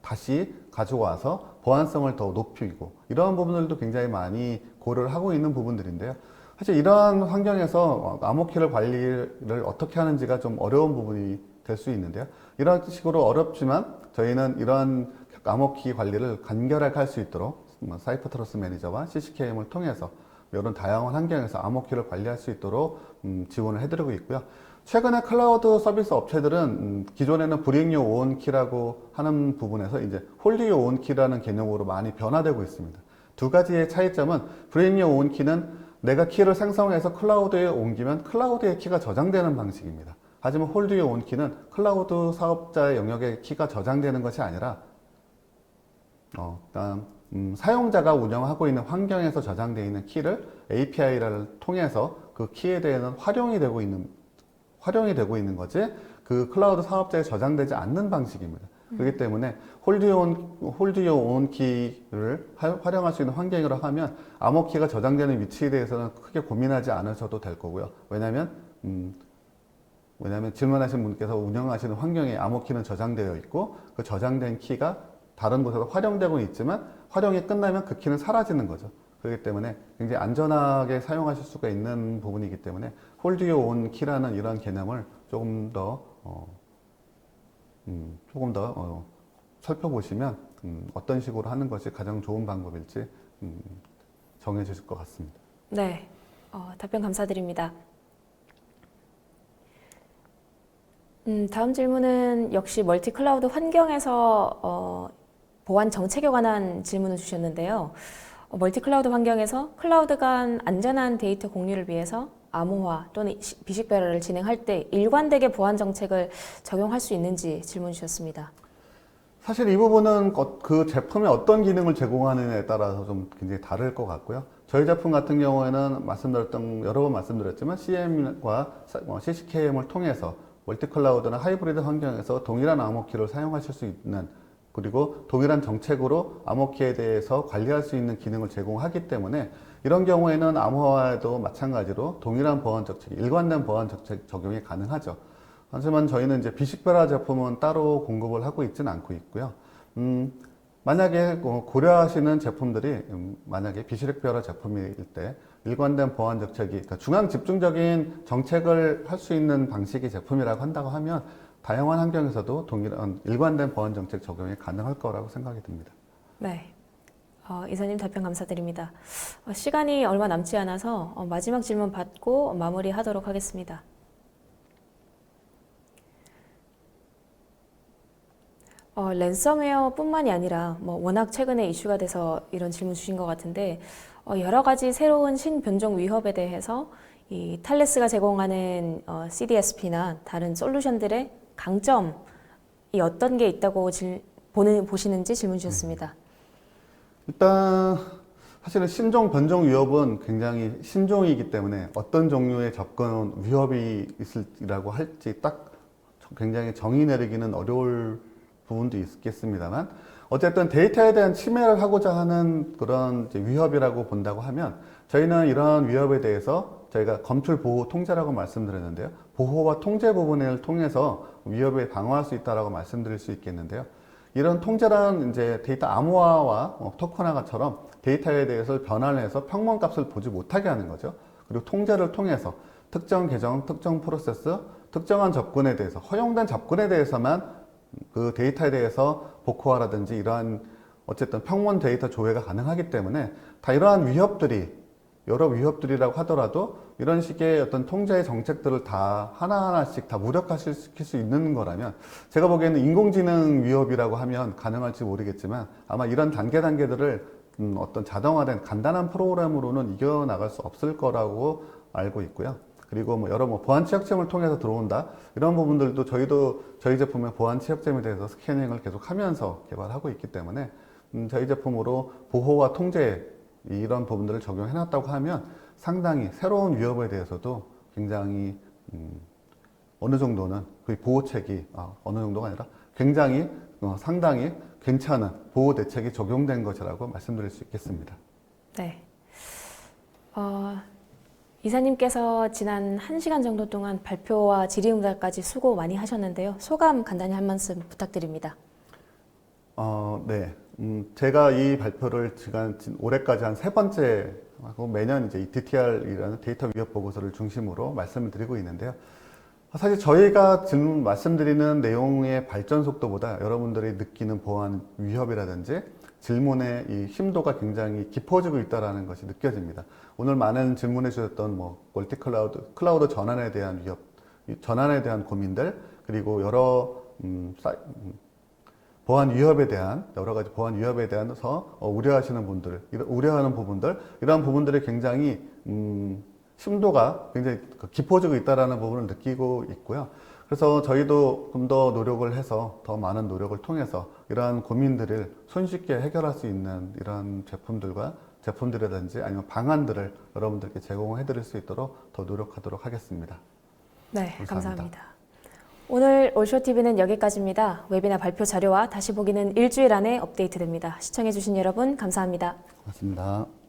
다시 가져와서 보안성을 더 높이고, 이러한 부분들도 굉장히 많이 고려를 하고 있는 부분들인데요. 사실 이러한 환경에서 암호키를 관리를 어떻게 하는지가 좀 어려운 부분이 될 수 있는데요. 이런 식으로 어렵지만 저희는 이러한 암호키 관리를 간결하게 할 수 있도록 사이퍼 트러스 매니저와 CCKM을 통해서 이런 다양한 환경에서 암호키를 관리할 수 있도록 지원을 해드리고 있고요. 최근에 클라우드 서비스 업체들은 기존에는 Bring Your Own Key라고 하는 부분에서 이제 Hold Your Own Key라는 개념으로 많이 변화되고 있습니다. 두 가지의 차이점은 Bring Your Own Key는 내가 키를 생성해서 클라우드에 옮기면 클라우드의 키가 저장되는 방식입니다. 하지만 Hold Your Own Key는 클라우드 사업자의 영역의 키가 저장되는 것이 아니라 사용자가 운영하고 있는 환경에서 저장되어 있는 키를 API를 통해서 그 키에 대해서는 활용이 되고 있는 거지 그 클라우드 사업자에 저장되지 않는 방식입니다. 그렇기 때문에 홀드 your own key를 활용할 수 있는 환경이라 하면 암호키가 저장되는 위치에 대해서는 크게 고민하지 않으셔도 될 거고요. 왜냐하면 질문하신 분께서 운영하시는 환경에 암호키는 저장되어 있고 그 저장된 키가 다른 곳에서 활용되고 있지만 활용이 끝나면 그 키는 사라지는 거죠. 그렇기 때문에 굉장히 안전하게 사용하실 수가 있는 부분이기 때문에 홀드 유 온 키라는 이런 개념을 조금 더 살펴보시면 어떤 식으로 하는 것이 가장 좋은 방법일지 정해주실 것 같습니다. 네, 답변 감사드립니다. 다음 질문은 역시 멀티 클라우드 환경에서 보안 정책에 관한 질문을 주셨는데요. 멀티 클라우드 환경에서 클라우드 간 안전한 데이터 공유를 위해서 암호화 또는 비식별화를 진행할 때 일관되게 보안 정책을 적용할 수 있는지 질문 주셨습니다. 사실 이 부분은 그 제품에 어떤 기능을 제공하느냐에 따라서 좀 굉장히 다를 것 같고요. 저희 제품 같은 경우에는 여러 번 말씀드렸지만 CM과 CCKM을 통해서 멀티 클라우드나 하이브리드 환경에서 동일한 암호키를 사용하실 수 있는 그리고 동일한 정책으로 암호키에 대해서 관리할 수 있는 기능을 제공하기 때문에 이런 경우에는 암호화에도 마찬가지로 동일한 보안 정책, 일관된 보안 정책 적용이 가능하죠. 하지만 저희는 이제 비식별화 제품은 따로 공급을 하고 있지는 않고 있고요. 만약에 고려하시는 제품들이 만약에 비식별화 제품일 때 일관된 보안 정책이 그러니까 중앙 집중적인 정책을 할 수 있는 방식의 제품이라고 한다고 하면 다양한 환경에서도 동일한 일관된 보안 정책 적용이 가능할 거라고 생각이 듭니다. 네, 이사님 답변 감사드립니다. 시간이 얼마 남지 않아서 마지막 질문 받고 마무리하도록 하겠습니다. 랜섬웨어뿐만이 아니라 워낙 최근에 이슈가 돼서 이런 질문 주신 것 같은데 여러 가지 새로운 신변종 위협에 대해서 이 탈레스가 제공하는 CDSP나 다른 솔루션들의 강점이 어떤 게 있다고 보시는지 질문 주셨습니다. 일단 사실은 신종 변종 위협은 굉장히 신종이기 때문에 어떤 종류의 접근 위협이 있으라고 할지 딱 굉장히 정의 내리기는 어려울 부분도 있겠습니다만 어쨌든 데이터에 대한 침해를 하고자 하는 그런 위협이라고 본다고 하면 저희는 이러한 위협에 대해서 저희가 검출 보호 통제라고 말씀드렸는데요. 보호와 통제 부분을 통해서 위협을 방어할 수 있다라고 말씀드릴 수 있겠는데요. 이런 통제란 이제 데이터 암호화와 토큰화처럼 데이터에 대해서 변환을 해서 평범값을 보지 못하게 하는 거죠. 그리고 통제를 통해서 특정 계정, 특정 프로세스, 특정한 접근에 대해서 허용된 접근에 대해서만 그 데이터에 대해서 복호화라든지 이러한 어쨌든 평원 데이터 조회가 가능하기 때문에 다 이러한 위협들이 여러 위협들이라고 하더라도 이런 식의 어떤 통제의 정책들을 다 하나하나씩 다 무력화시킬 수 있는 거라면 제가 보기에는 인공지능 위협이라고 하면 가능할지 모르겠지만 아마 이런 단계들을 어떤 자동화된 간단한 프로그램으로는 이겨나갈 수 없을 거라고 알고 있고요. 그리고 여러 보안 취약점을 통해서 들어온다 이런 부분들도 저희 제품의 보안 취약점에 대해서 스캐닝을 계속 하면서 개발하고 있기 때문에 저희 제품으로 보호와 통제 이런 부분들을 적용해 놨다고 하면 상당히 새로운 위협에 대해서도 굉장히 어느 정도는 그 보호책이 어느 정도가 아니라 굉장히 상당히 괜찮은 보호 대책이 적용된 것이라고 말씀드릴 수 있겠습니다. 네. 이사님께서 지난 1시간 정도 동안 발표와 질의응답까지 수고 많이 하셨는데요. 소감 간단히 한 말씀 부탁드립니다. 네. 제가 이 발표를 올해까지 한 3번째 하고 매년 이제 이 DTR이라는 데이터 위협 보고서를 중심으로 말씀을 드리고 있는데요. 사실 저희가 말씀드리는 내용의 발전 속도보다 여러분들이 느끼는 보안 위협이라든지 질문의 이 심도가 굉장히 깊어지고 있다는 것이 느껴집니다. 오늘 많은 질문해 주셨던 멀티 클라우드 전환에 대한 위협, 전환에 대한 고민들, 그리고 여러 보안 위협에 대한 여러 가지 보안 위협에 대해서 우려하시는 분들, 우려하는 부분들, 이러한 부분들이 굉장히 심도가 굉장히 깊어지고 있다는 부분을 느끼고 있고요. 그래서 저희도 좀 더 노력을 해서 더 많은 노력을 통해서 이러한 고민들을 손쉽게 해결할 수 있는 이러한 제품들이라든지 아니면 방안들을 여러분들께 제공해 드릴 수 있도록 더 노력하도록 하겠습니다. 네, 감사합니다. 오늘 올쇼TV는 여기까지입니다. 웨비나 발표 자료와 다시 보기는 일주일 안에 업데이트됩니다. 시청해주신 여러분 감사합니다. 고맙습니다.